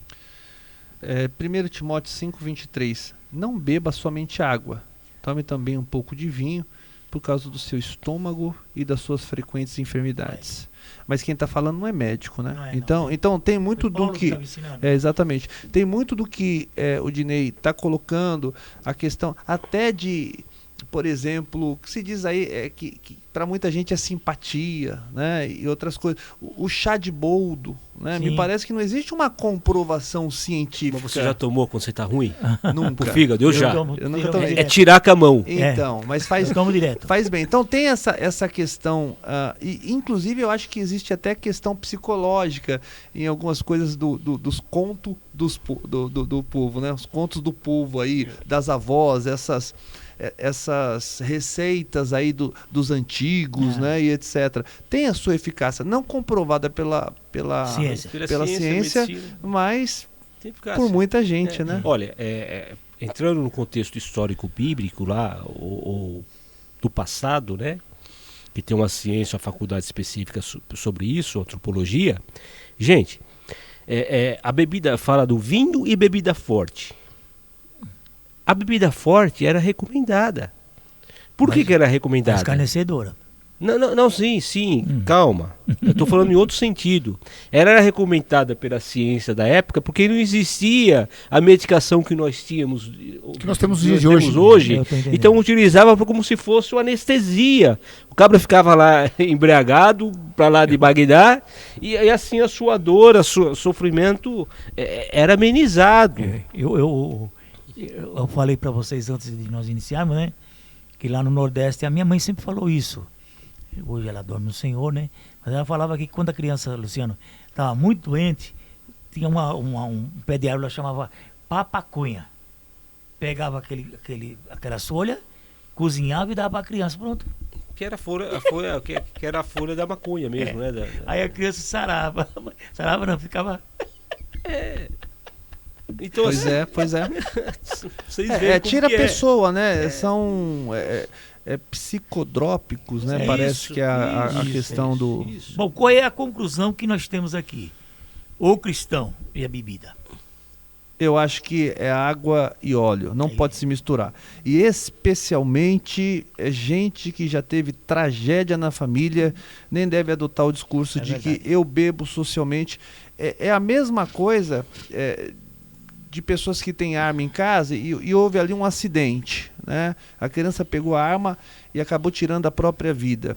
1 Timóteo 5:23. Não beba somente água. Tome também um pouco de vinho, por causa do seu estômago e das suas frequentes enfermidades. Mas quem está falando não é médico, né? Não é, então, não. então tem muito Foi Paulo do que que... estava ensinando. Exatamente. Tem muito do que o Dinei está colocando, a questão até de, por exemplo, o que se diz aí que para muita gente é simpatia, né? E outras coisas. O chá de boldo, né? Me Sim. parece que não existe uma comprovação científica. Mas você já tomou quando você está ruim? Nunca. Pro fígado, eu já. Eu nunca tomei. É tirar com a mão. Então, mas faz, Eu tomo direto. faz bem. Então tem essa questão, e inclusive eu acho que existe até questão psicológica em algumas coisas dos contos do povo, né? Os contos do povo aí, das avós, essas receitas aí dos antigos, né, e etc. Tem a sua eficácia, não comprovada pela Ciência. pela ciência, medicina, mas tem eficácia. por muita gente, né? Olha, entrando no contexto histórico bíblico lá, ou do passado, né? Que tem uma ciência, uma faculdade específica sobre isso, antropologia. Gente, a bebida fala do vinho e bebida forte. A bebida forte era recomendada. Por que era recomendada? Escarnecedora. Não, sim, calma. Eu estou falando em outro sentido. Ela era recomendada pela ciência da época porque não existia a medicação que nós tínhamos, Que nós temos nos dias de temos hoje. Eu tô entendendo. Então utilizava como se fosse uma anestesia. O cabra ficava lá embriagado, para lá de Bagdá, e assim a sua dor, o sofrimento era amenizado. Eu falei para vocês antes de nós iniciarmos, né? Que lá no Nordeste, a minha mãe sempre falou isso. Hoje ela dorme no Senhor, né? Mas ela falava que quando a criança, Luciano, estava muito doente, tinha um pé de árvore, ela chamava papacunha. Pegava aquelas folhas, cozinhava e dava para a criança, pronto. Que era que era a folha da maconha mesmo, né? Aí a criança sarava. Sarava não, ficava... Então, Pois é. Vocês veem como tira a que pessoa, né? São psicodrópicos, né? Parece que é a questão do... Isso. Bom, qual é a conclusão que nós temos aqui? O cristão e a bebida. Eu acho que é água e óleo, não pode se misturar. E especialmente gente que já teve tragédia na família, nem deve adotar o discurso de verdade. que eu bebo socialmente. É a mesma coisa de pessoas que têm arma em casa e houve ali um acidente, né? A criança pegou a arma e acabou tirando a própria vida.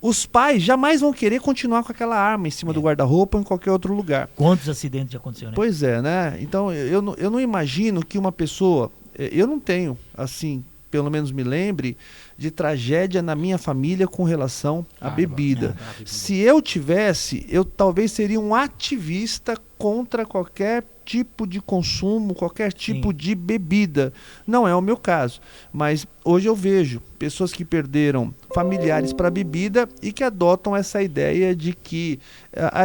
Os pais jamais vão querer continuar com aquela arma em cima do guarda-roupa ou em qualquer outro lugar. Quantos acidentes já aconteceram, né? Pois é, né? Então eu não imagino que uma pessoa... Eu não tenho, assim, pelo menos me lembre, de tragédia na minha família com relação à bebida. Se eu tivesse, eu talvez seria um ativista contra qualquer tipo de consumo, qualquer tipo de bebida. Não é o meu caso, mas hoje eu vejo pessoas que perderam familiares para bebida e que adotam essa ideia de que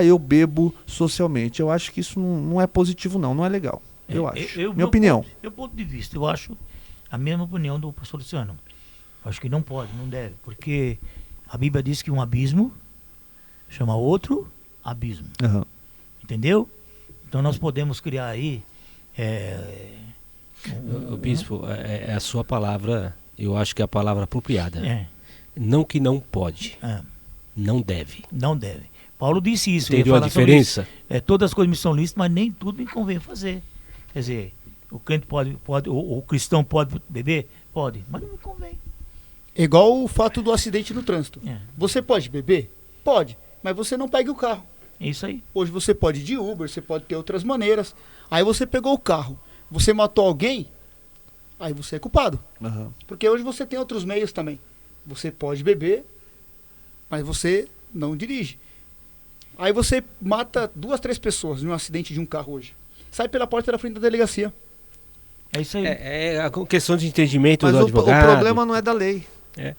eu bebo socialmente. Eu acho que isso não é positivo não é legal. Eu acho. Minha opinião. Meu ponto de vista, eu acho a mesma opinião do pastor Luciano. Eu acho que não pode, não deve, porque a Bíblia diz que um abismo chama outro abismo. Uhum. Entendeu? Então nós podemos criar aí... O bispo, a sua palavra, eu acho que é a palavra apropriada. Não que não pode, não deve. Não deve. Paulo disse isso. Entendeu a diferença? Todas as coisas me são lícitas, mas nem tudo me convém fazer. Quer dizer, o crente pode o cristão pode beber? Pode, mas não me convém. É igual o fato do acidente no trânsito. É. Você pode beber? Pode, mas você não pega o carro. É isso aí. Hoje você pode ir de Uber, você pode ter outras maneiras. Aí você pegou o carro, você matou alguém, aí você é culpado. Uhum. Porque hoje você tem outros meios também. Você pode beber, mas você não dirige. Aí você mata 2, 3 pessoas em um acidente de um carro hoje. Sai pela porta da frente da delegacia. É isso aí. É a questão de entendimento Mas do o advogado. problema não é da lei. É.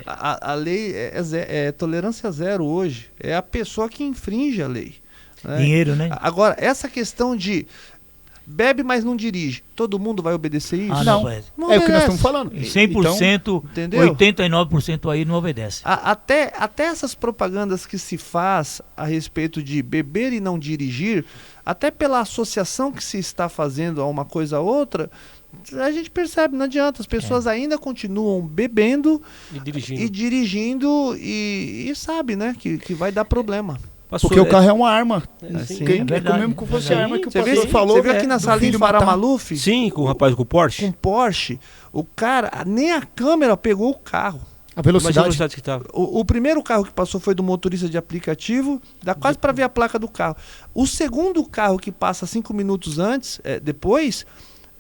A lei é tolerância zero hoje. É a pessoa que infringe a lei. Né? Dinheiro, né? Agora, essa questão de bebe, mas não dirige, todo mundo vai obedecer isso? Não. É o que nós estamos falando. 100%, entendeu? 89% aí não obedece. Até essas propagandas que se faz a respeito de beber e não dirigir, até pela associação que se está fazendo a uma coisa a outra, a gente percebe, não adianta, as pessoas ainda continuam bebendo E dirigindo. e sabe, né, que vai dar problema. Pastor, Porque o carro é uma arma. Sim, É verdade, mesmo que fosse verdade. a arma que o Você pastor viu, falou. você viu aqui na do salinha filho do matar. Maluf? Sim, com o rapaz com o Porsche. Com Porsche, o cara, nem a câmera pegou o carro. A Imagina a velocidade. velocidade que estava. O primeiro carro que passou foi do motorista de aplicativo, dá quase para ver a placa do carro. O segundo carro que passa 5 minutos antes, depois,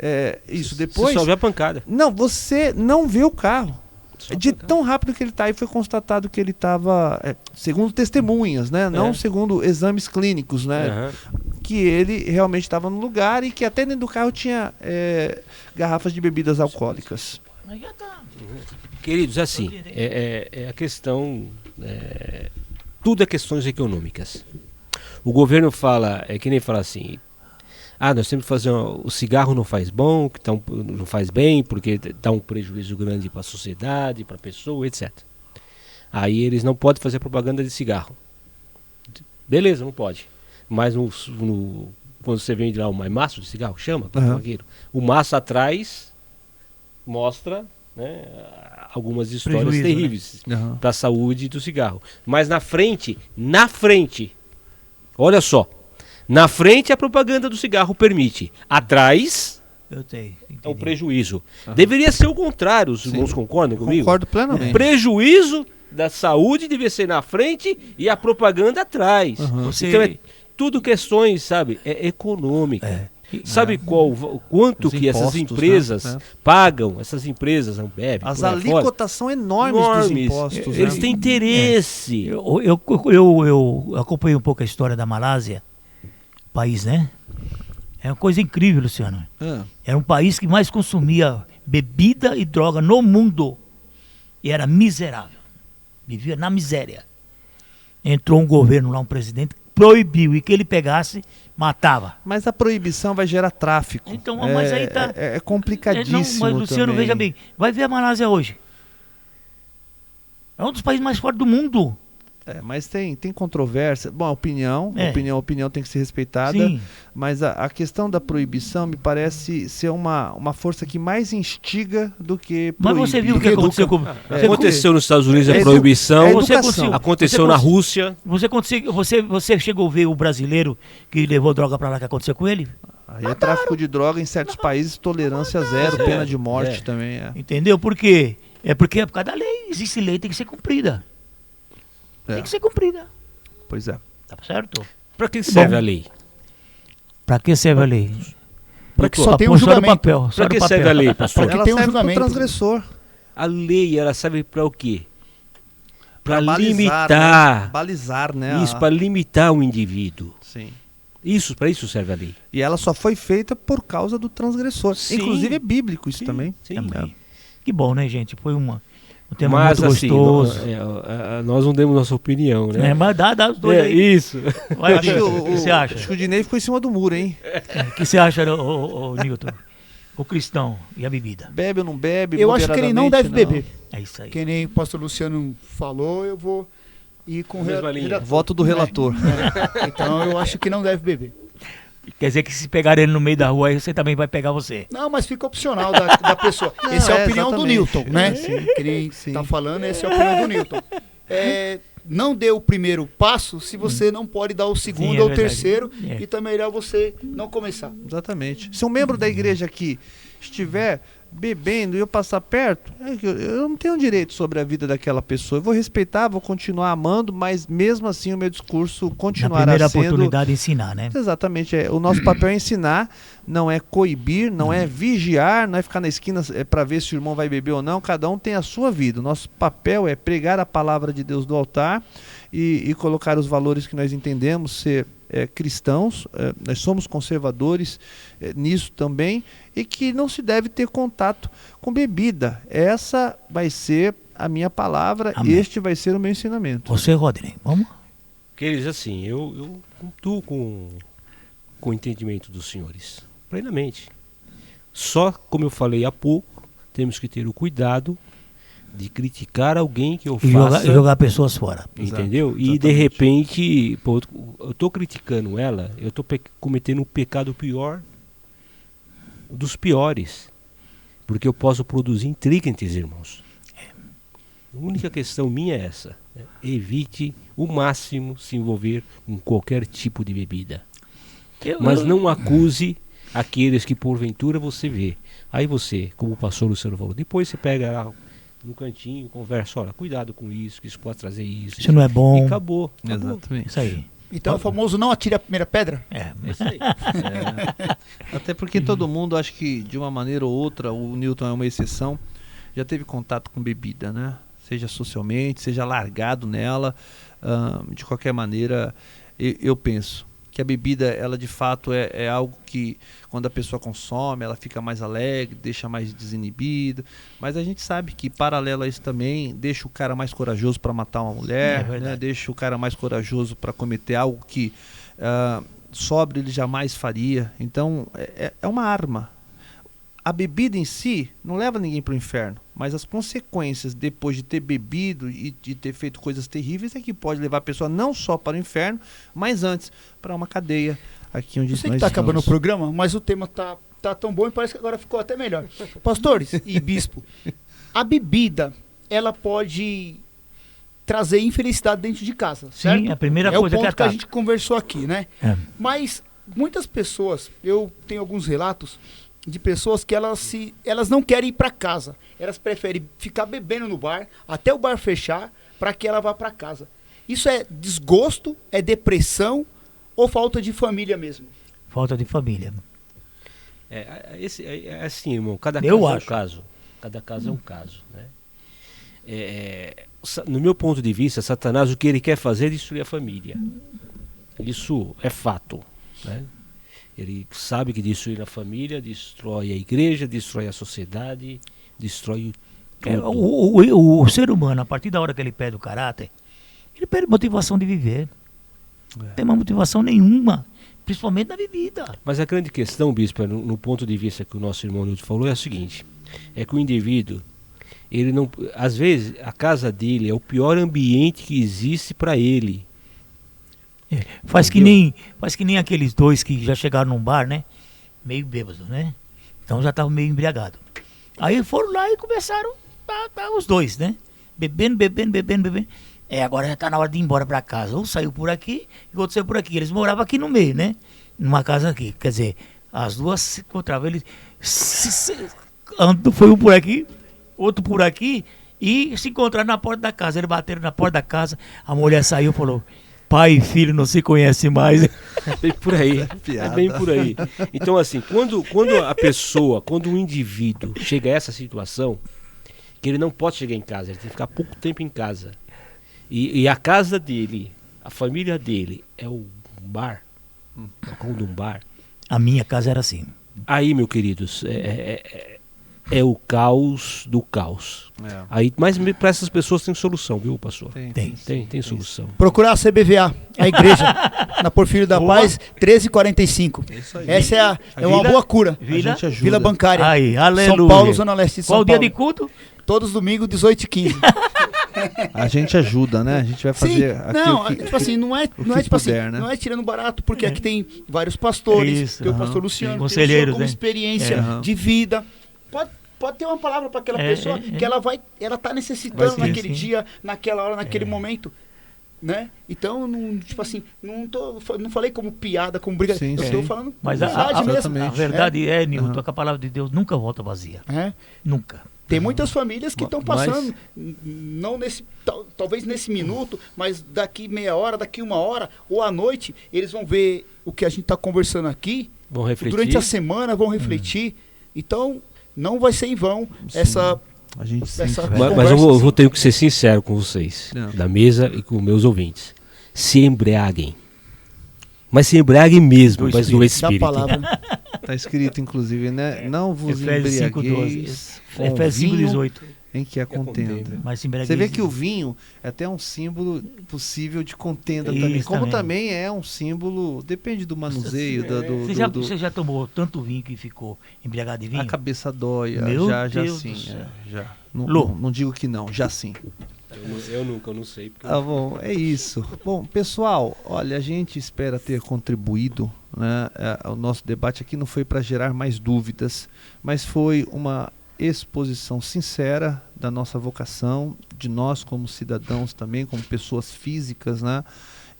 Você só vê a pancada. não, você não vê o carro. Só De pancada. tão rápido que ele está, e foi constatado que ele estava, segundo testemunhas, né? Não segundo exames clínicos, né? Aham. Que ele realmente estava no lugar e que até dentro do carro tinha garrafas de bebidas alcoólicas. Mas já tá. Queridos, assim, é a questão. Tudo é questões econômicas. O governo fala, que nem fala assim. Nós temos que fazer. O cigarro não faz bom, não faz bem, porque dá um prejuízo grande para a sociedade, para a pessoa, etc. Aí eles não podem fazer propaganda de cigarro. Beleza, não pode. Mas quando você vende lá um maço de cigarro, chama, o maço atrás mostra, né, algumas histórias Prejuízo, terríveis Uhum. para a saúde do cigarro. Mas na frente, olha só, na frente a propaganda do cigarro permite, atrás Eu tenho. é o prejuízo. Deveria ser o contrário, os irmãos concordam comigo? Concordo plenamente. O prejuízo da saúde devia ser na frente e a propaganda atrás. Uhum. Então é tudo questões, sabe, econômica. Sabe quanto Os que essas impostos, empresas né? pagam, essas empresas Ambev, As por aí fora? alíquotas são enormes dos impostos. Eles né? têm interesse. Eu acompanhei um pouco a história da Malásia, país, né? É uma coisa incrível, Luciano. Ah, Era um país que mais consumia bebida e droga no mundo. e era miserável. Vivia na miséria. Entrou um governo lá, um presidente, proibiu, e que ele pegasse, matava. Mas a proibição vai gerar tráfico. Então, mas aí tá... É complicadíssimo Mas, Luciano, também. veja bem, vai ver a Malásia hoje. É um dos países mais fortes do mundo. Mas tem controvérsia. Bom, opinião tem que ser respeitada. Sim. Mas a questão da proibição me parece ser uma força que mais instiga do que Mas proíbe. você viu o que aconteceu com... Aconteceu nos Estados Unidos a É proibição, educação. aconteceu na Rússia. Você chegou a ver o brasileiro que levou droga pra lá, que aconteceu com ele? Aí é tráfico de droga em certos países, tolerância zero, pena de morte também. Entendeu? Por quê? É porque é por causa da lei. Existe lei, tem que ser cumprida. Tem que ser cumprida. Pois é. Tá certo? Para que serve a lei? Pra que serve a lei? Para que só Pra tem um pôr só no julgamento. papel. Só Para no que papel. serve a lei, pastor? Pra que Ela tem um serve pro julgamento. transgressor. A lei, ela serve para o quê? Para balizar, limitar. né? Balizar, né? Isso, para limitar o indivíduo. Sim. Para isso serve a lei. E ela só foi feita por causa do transgressor. Sim. Inclusive é bíblico isso também. Sim. Também. Que bom, né, gente? Foi um tema Mas muito assim, gostoso. nós não demos nossa opinião, né? Mas dá os dois aí. Isso. Vai, Acho que Nilton, o que você acha? Acho que o Dinei ficou em cima do muro, hein? O que você acha, ô Nilton? O cristão e a bebida. Bebe ou não bebe? Eu acho que ele não deve beber. É isso aí. Que nem o pastor Luciano falou, eu vou ir com o Mesma linha. Voto do relator. Então eu acho que não deve beber. Quer dizer que se pegar ele no meio da rua, aí você também vai pegar você. Não, mas fica opcional da pessoa. Não, Essa é a opinião do exatamente. Newton, né? Sim. Que nem Sim. tá falando, essa é a opinião do Newton. Não dê o primeiro passo se você não pode dar o segundo Sim, é ou o verdade. terceiro. É. Então é melhor você não começar. Exatamente. Se um membro da igreja aqui estiver bebendo e eu passar perto, eu não tenho direito sobre a vida daquela pessoa. Eu vou respeitar, vou continuar amando, mas mesmo assim o meu discurso Na continuará primeira sendo... oportunidade, ensinar, né? Exatamente. O nosso papel é ensinar, não é coibir, não é vigiar, não é ficar na esquina para ver se o irmão vai beber ou não. Cada um tem a sua vida. O nosso papel é pregar a palavra de Deus do altar e colocar os valores que nós entendemos ser cristãos. Nós somos conservadores nisso também, e que não se deve ter contato com bebida. Essa vai ser a minha palavra. Amém. Este vai ser o meu ensinamento. Você, Rodney, vamos? Queridos, assim, eu contuo com o entendimento dos senhores, plenamente. Só, como eu falei há pouco, temos que ter o cuidado de criticar alguém que eu E faça... jogar pessoas fora. Entendeu? Exato, E de exatamente. repente, pô, eu tô criticando ela, eu tô cometendo um pecado pior dos piores. Porque eu posso produzir intriga entre os irmãos. A única questão minha é essa. Né? Evite o máximo se envolver com qualquer tipo de bebida. Mas não acuse aqueles que porventura você vê. Aí você, como o pastor Luciano falou, depois você pega lá no cantinho, conversa, olha, cuidado com isso, que isso pode trazer isso. Isso não é bom. E acabou. Exatamente. Isso aí. Então o famoso não atire a primeira pedra. É. Isso aí. Até porque todo mundo, acho que de uma maneira ou outra, o Newton é uma exceção, já teve contato com bebida, né? Seja socialmente, seja largado nela. De qualquer maneira, eu penso que a bebida, ela de fato é algo que, quando a pessoa consome, ela fica mais alegre, deixa mais desinibido. Mas a gente sabe que, paralelo a isso também, deixa o cara mais corajoso para matar uma É mulher, verdade. né? Deixa o cara mais corajoso para cometer algo que sóbrio ele jamais faria. Então, é uma arma. A bebida em si não leva ninguém para o inferno, mas as consequências depois de ter bebido e de ter feito coisas terríveis é que pode levar a pessoa não só para o inferno, mas antes para uma cadeia aqui onde Eu sei nós que tá acabando o estamos. programa, mas o tema tá tão bom e parece que agora ficou até melhor. Pastores e bispo, a bebida, ela pode trazer infelicidade dentro de casa, certo? Sim, a primeira é coisa o que ponto que a ataca. gente conversou aqui, né? É. Mas muitas pessoas, eu tenho alguns relatos de pessoas que elas não querem ir para casa. Elas preferem ficar bebendo no bar, até o bar fechar, para que ela vá para casa. Isso é desgosto, é depressão ou falta de família mesmo? Falta de família. É assim, irmão, cada Eu caso é um acho. caso. Cada caso é um caso, né? No meu ponto de vista, Satanás, o que ele quer fazer é destruir a família. Isso é fato, né? Ele sabe que destruir a família destrói a igreja, destrói a sociedade, destrói O ser humano, a partir da hora que ele perde o caráter, ele perde motivação de viver. Não tem uma motivação nenhuma, principalmente na bebida. Mas a grande questão, bispo, no ponto de vista que o nosso irmão Nilton falou, é a seguinte: é que o indivíduo, ele não, às vezes a casa dele é o pior ambiente que existe para ele. Faz que nem aqueles dois que já chegaram num bar, né? Meio bêbados, né? Então já estavam meio embriagados. Aí foram lá e começaram os dois, né? Bebendo. Agora já tá na hora de ir embora pra casa. Um saiu por aqui e o outro saiu por aqui. Eles moravam aqui no meio, né? Numa casa aqui. Quer dizer, as duas se encontravam. Eles foi um por aqui, outro por aqui, e se encontraram na porta da casa. Eles bateram na porta da casa. A mulher saiu e falou: pai e filho não se conhecem mais. É bem por aí. É bem por aí. Então, assim, quando a pessoa, quando um indivíduo chega a essa situação, que ele não pode chegar em casa, ele tem que ficar pouco tempo em casa. E a casa dele, a família dele, é o bar, como um bar. A minha casa era assim. Aí, meus queridos, é o caos do caos. Aí, mas para essas pessoas tem solução, viu, pastor? Tem solução. Procurar a CBVA, a igreja, na Porfírio da Paz, 1345. Essa é uma boa cura. Vila Bancária. Aí, aleluia. São Paulo, Zona Leste de São Paulo. Qual o dia de culto? Todos os domingos, 18h15. A gente ajuda, né? A gente vai fazer tipo assim, não é tipo assim, né? Não é tirando barato, porque aqui tem vários pastores, tem o pastor Luciano, tem o senhor com experiência de vida. Pode ter uma palavra para aquela pessoa que ela tá necessitando naquele dia, naquela hora, naquele momento, né? Então, tipo assim, não falei como piada, como briga, eu estou falando mas verdade mesmo. A verdade Nilton, que a palavra de Deus nunca volta vazia. Nunca. Tem muitas famílias que estão passando, não talvez nesse minuto, mas daqui meia hora, daqui uma hora, ou à noite, eles vão ver o que a gente está conversando aqui. Vão refletir. Durante a semana vão refletir. Então, não vai ser em vão essa mas eu vou ter que ser sincero com vocês, da mesa e com meus ouvintes. Se embriaguem. Mas se embriaguem mesmo, mas do Espírito. Está escrito, inclusive, né? Não vos embriagueis com Efésios 5:18. Em que há contenda. Mas você vê que o vinho é até um símbolo possível de contenda também. Como também é um símbolo, depende do manuseio. Você já tomou tanto vinho que ficou embriagado de vinho? A cabeça dói, já sim. Já. Não digo que não, já sim. Eu nunca, eu não sei. Bom, é isso. Bom, pessoal, olha, a gente espera ter contribuído, né? O nosso debate aqui não foi para gerar mais dúvidas, mas foi uma exposição sincera da nossa vocação, de nós como cidadãos também, como pessoas físicas, né?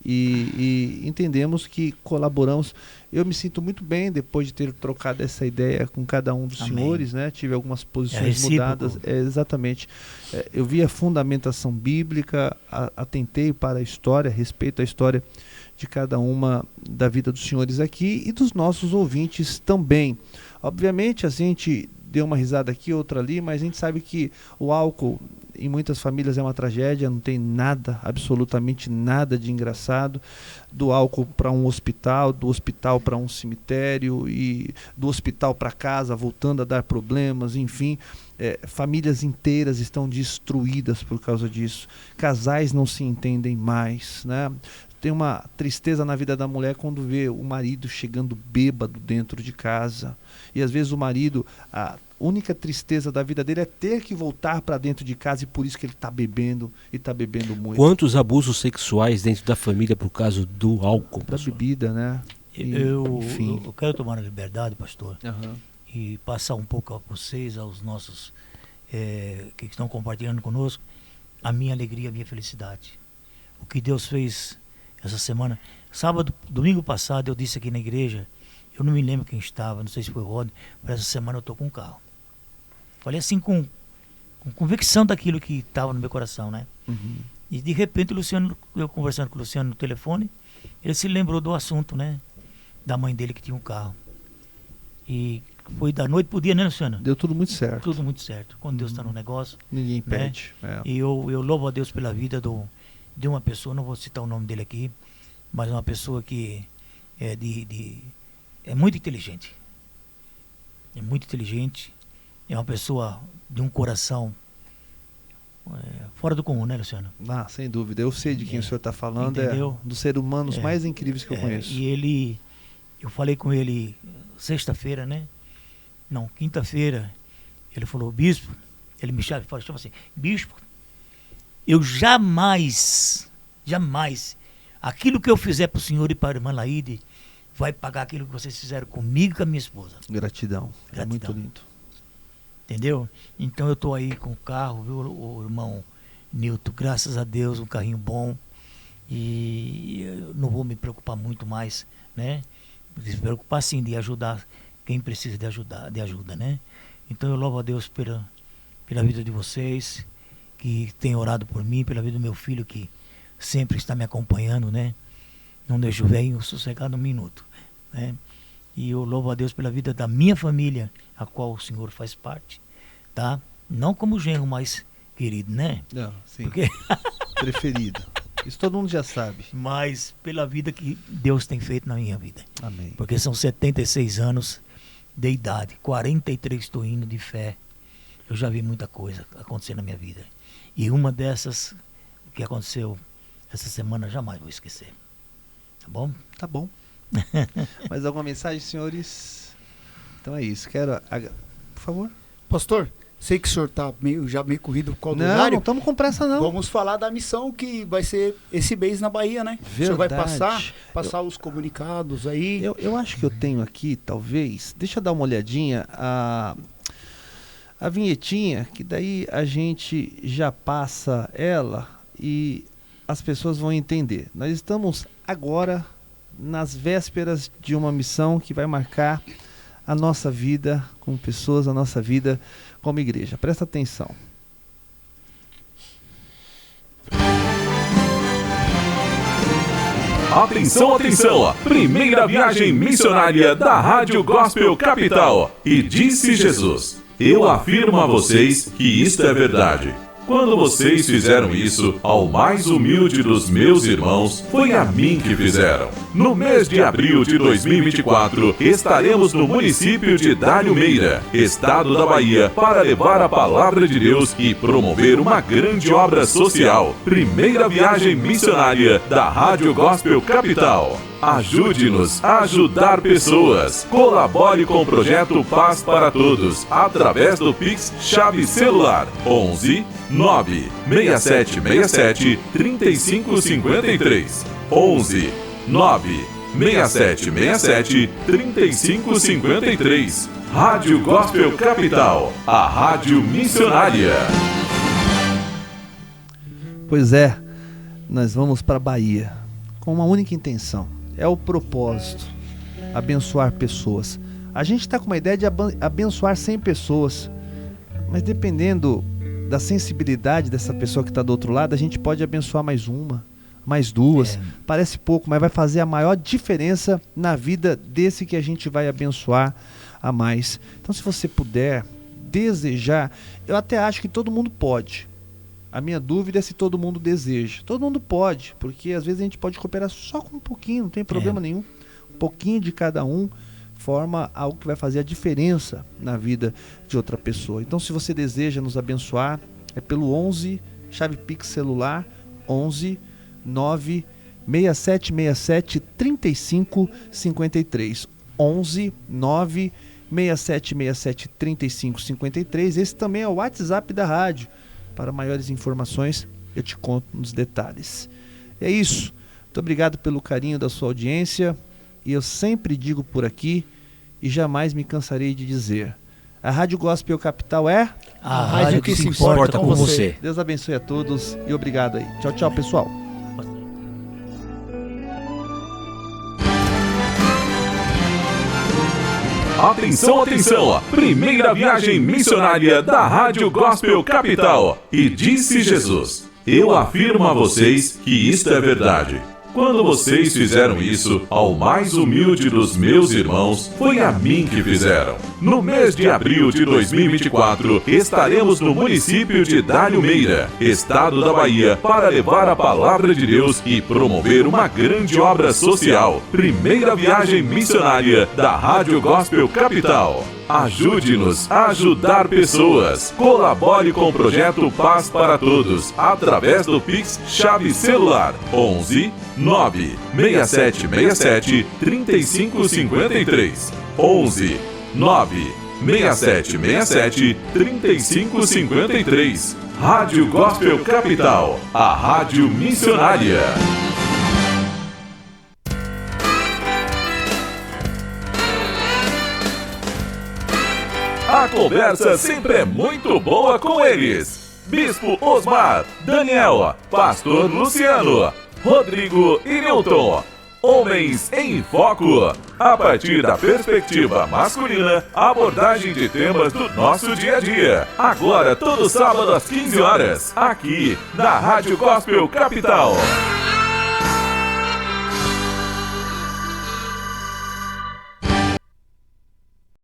E entendemos que colaboramos. Eu me sinto muito bem depois de ter trocado essa ideia com cada um dos senhores, né? Tive algumas posições mudadas. Exatamente. Eu vi a fundamentação bíblica, atentei para a história, respeito à história de cada uma da vida dos senhores aqui e dos nossos ouvintes também. Obviamente a gente deu uma risada aqui, outra ali, mas a gente sabe que o álcool em muitas famílias é uma tragédia, não tem nada, absolutamente nada de engraçado. Do álcool para um hospital, do hospital para um cemitério e do hospital para casa, voltando a dar problemas, enfim. Famílias inteiras estão destruídas por causa disso. Casais não se entendem mais, né? Tem uma tristeza na vida da mulher quando vê o marido chegando bêbado dentro de casa. E às vezes o marido, a única tristeza da vida dele é ter que voltar para dentro de casa e por isso que ele está bebendo e está bebendo muito. Quantos abusos sexuais dentro da família por causa do álcool? Da bebida, né? Eu quero tomar a liberdade, pastor, e passar um pouco a vocês, aos nossos que estão compartilhando conosco, a minha alegria, a minha felicidade. O que Deus fez essa semana. Domingo passado eu disse aqui na igreja, eu não me lembro quem estava, não sei se foi o Rod, mas essa semana eu estou com um carro. Falei assim com convicção daquilo que estava no meu coração, né? E de repente o Luciano, eu conversando com o Luciano no telefone, ele se lembrou do assunto, né? Da mãe dele que tinha um carro. E foi da noite pro dia, né, Luciano? Deu tudo muito certo. Tudo muito certo. Quando Deus está no negócio, ninguém impede. Né? E eu louvo a Deus pela vida de uma pessoa, não vou citar o nome dele aqui, mas uma pessoa que é muito inteligente. É muito inteligente. É uma pessoa de um coração fora do comum, né, Luciano? Ah, sem dúvida. Eu sei de quem o senhor está falando. Entendeu? É um dos seres humanos mais incríveis que eu conheço. E eu falei com ele sexta-feira, né? Não, quinta-feira. Ele falou, bispo, ele me chama assim, bispo, eu jamais, aquilo que eu fizer para o senhor e para a irmã Laíde, vai pagar aquilo que vocês fizeram comigo e com a minha esposa. Gratidão. É muito lindo. Entendeu? Então eu tô aí com o carro, viu, o irmão Nilton, graças a Deus, um carrinho bom. E eu não vou me preocupar muito mais, né? Me preocupar sim de ajudar quem precisa de ajuda, né? Então eu louvo a Deus pela vida de vocês, que tem orado por mim, pela vida do meu filho, que sempre está me acompanhando, né? Não deixo o velho sossegar um minuto, né? E eu louvo a Deus pela vida da minha família, a qual o senhor faz parte, tá? Não como genro mais querido, né? Não, sim. Porque... preferido. Isso todo mundo já sabe. Mas pela vida que Deus tem feito na minha vida. Amém. Porque são 76 anos de idade, 43 estou indo de fé. Eu já vi muita coisa acontecer na minha vida. E uma dessas que aconteceu essa semana jamais vou esquecer. Tá bom? Tá bom. Mais alguma mensagem, senhores? Então é isso. Por favor. Pastor, sei que o senhor está já meio corrido por causa do Não, horário. não estamos com pressa, não. Vamos falar da missão que vai ser esse mês na Bahia, né? Verdade. O senhor vai passar os comunicados aí. Eu acho que eu tenho aqui, talvez, deixa eu dar uma olhadinha, a vinhetinha, que daí a gente já passa ela e as pessoas vão entender. Nós estamos agora nas vésperas de uma missão que vai marcar a nossa vida como pessoas, a nossa vida como igreja. Presta atenção. Atenção, atenção! Primeira viagem missionária da Rádio Gospel Capital. E disse Jesus: eu afirmo a vocês que isto é verdade. Quando vocês fizeram isso ao mais humilde dos meus irmãos, foi a mim que fizeram. No mês de abril de 2024, estaremos no município de Dalhumeira, estado da Bahia, para levar a palavra de Deus e promover uma grande obra social. Primeira viagem missionária da Rádio Gospel Capital. Ajude-nos a ajudar pessoas. Colabore com o projeto Paz para Todos através do Pix Chave Celular 11 96767 3553 11 96767 3553. Rádio Gospel Capital, a rádio missionária. Pois é, nós vamos para a Bahia com uma única intenção. É o propósito, abençoar pessoas. A gente está com uma ideia de abençoar 100 pessoas, mas dependendo da sensibilidade dessa pessoa que está do outro lado, a gente pode abençoar mais uma, mais duas. Parece pouco, mas vai fazer a maior diferença na vida desse que a gente vai abençoar a mais. Então, se você puder desejar, eu até acho que todo mundo pode. A minha dúvida é se todo mundo deseja. Todo mundo pode, porque às vezes a gente pode cooperar só com um pouquinho, não tem problema nenhum. Um pouquinho de cada um forma algo que vai fazer a diferença na vida de outra pessoa. Então, se você deseja nos abençoar, é pelo 11, chave Pix celular, 11 96767 3553. 11 96767 3553. Esse também é o WhatsApp da rádio. Para maiores informações, eu te conto nos detalhes. É isso. Muito obrigado pelo carinho da sua audiência. E eu sempre digo por aqui, e jamais me cansarei de dizer, a Rádio Gospel Capital é a rádio que se importa com você. Deus abençoe a todos e obrigado aí. Tchau, tchau, pessoal. Atenção, atenção! Primeira viagem missionária da Rádio Gospel Capital. E disse Jesus: eu afirmo a vocês que isto é verdade. Quando vocês fizeram isso ao mais humilde dos meus irmãos, foi a mim que fizeram. No mês de abril de 2024, estaremos no município de Dalhumeira, estado da Bahia, para levar a palavra de Deus e promover uma grande obra social. Primeira viagem missionária da Rádio Gospel Capital. Ajude-nos a ajudar pessoas. Colabore com o projeto Paz para Todos através do Pix Chave Celular 11 96767 3553. 11 96767 3553. Rádio Gospel Capital, a rádio missionária. A conversa sempre é muito boa com eles. Bispo Osmar, Daniel, Pastor Luciano, Rodrigo e Newton. Homens em Foco. A partir da perspectiva masculina, abordagem de temas do nosso dia a dia. Agora, todo sábado às 15 horas, aqui na Rádio Gospel Capital.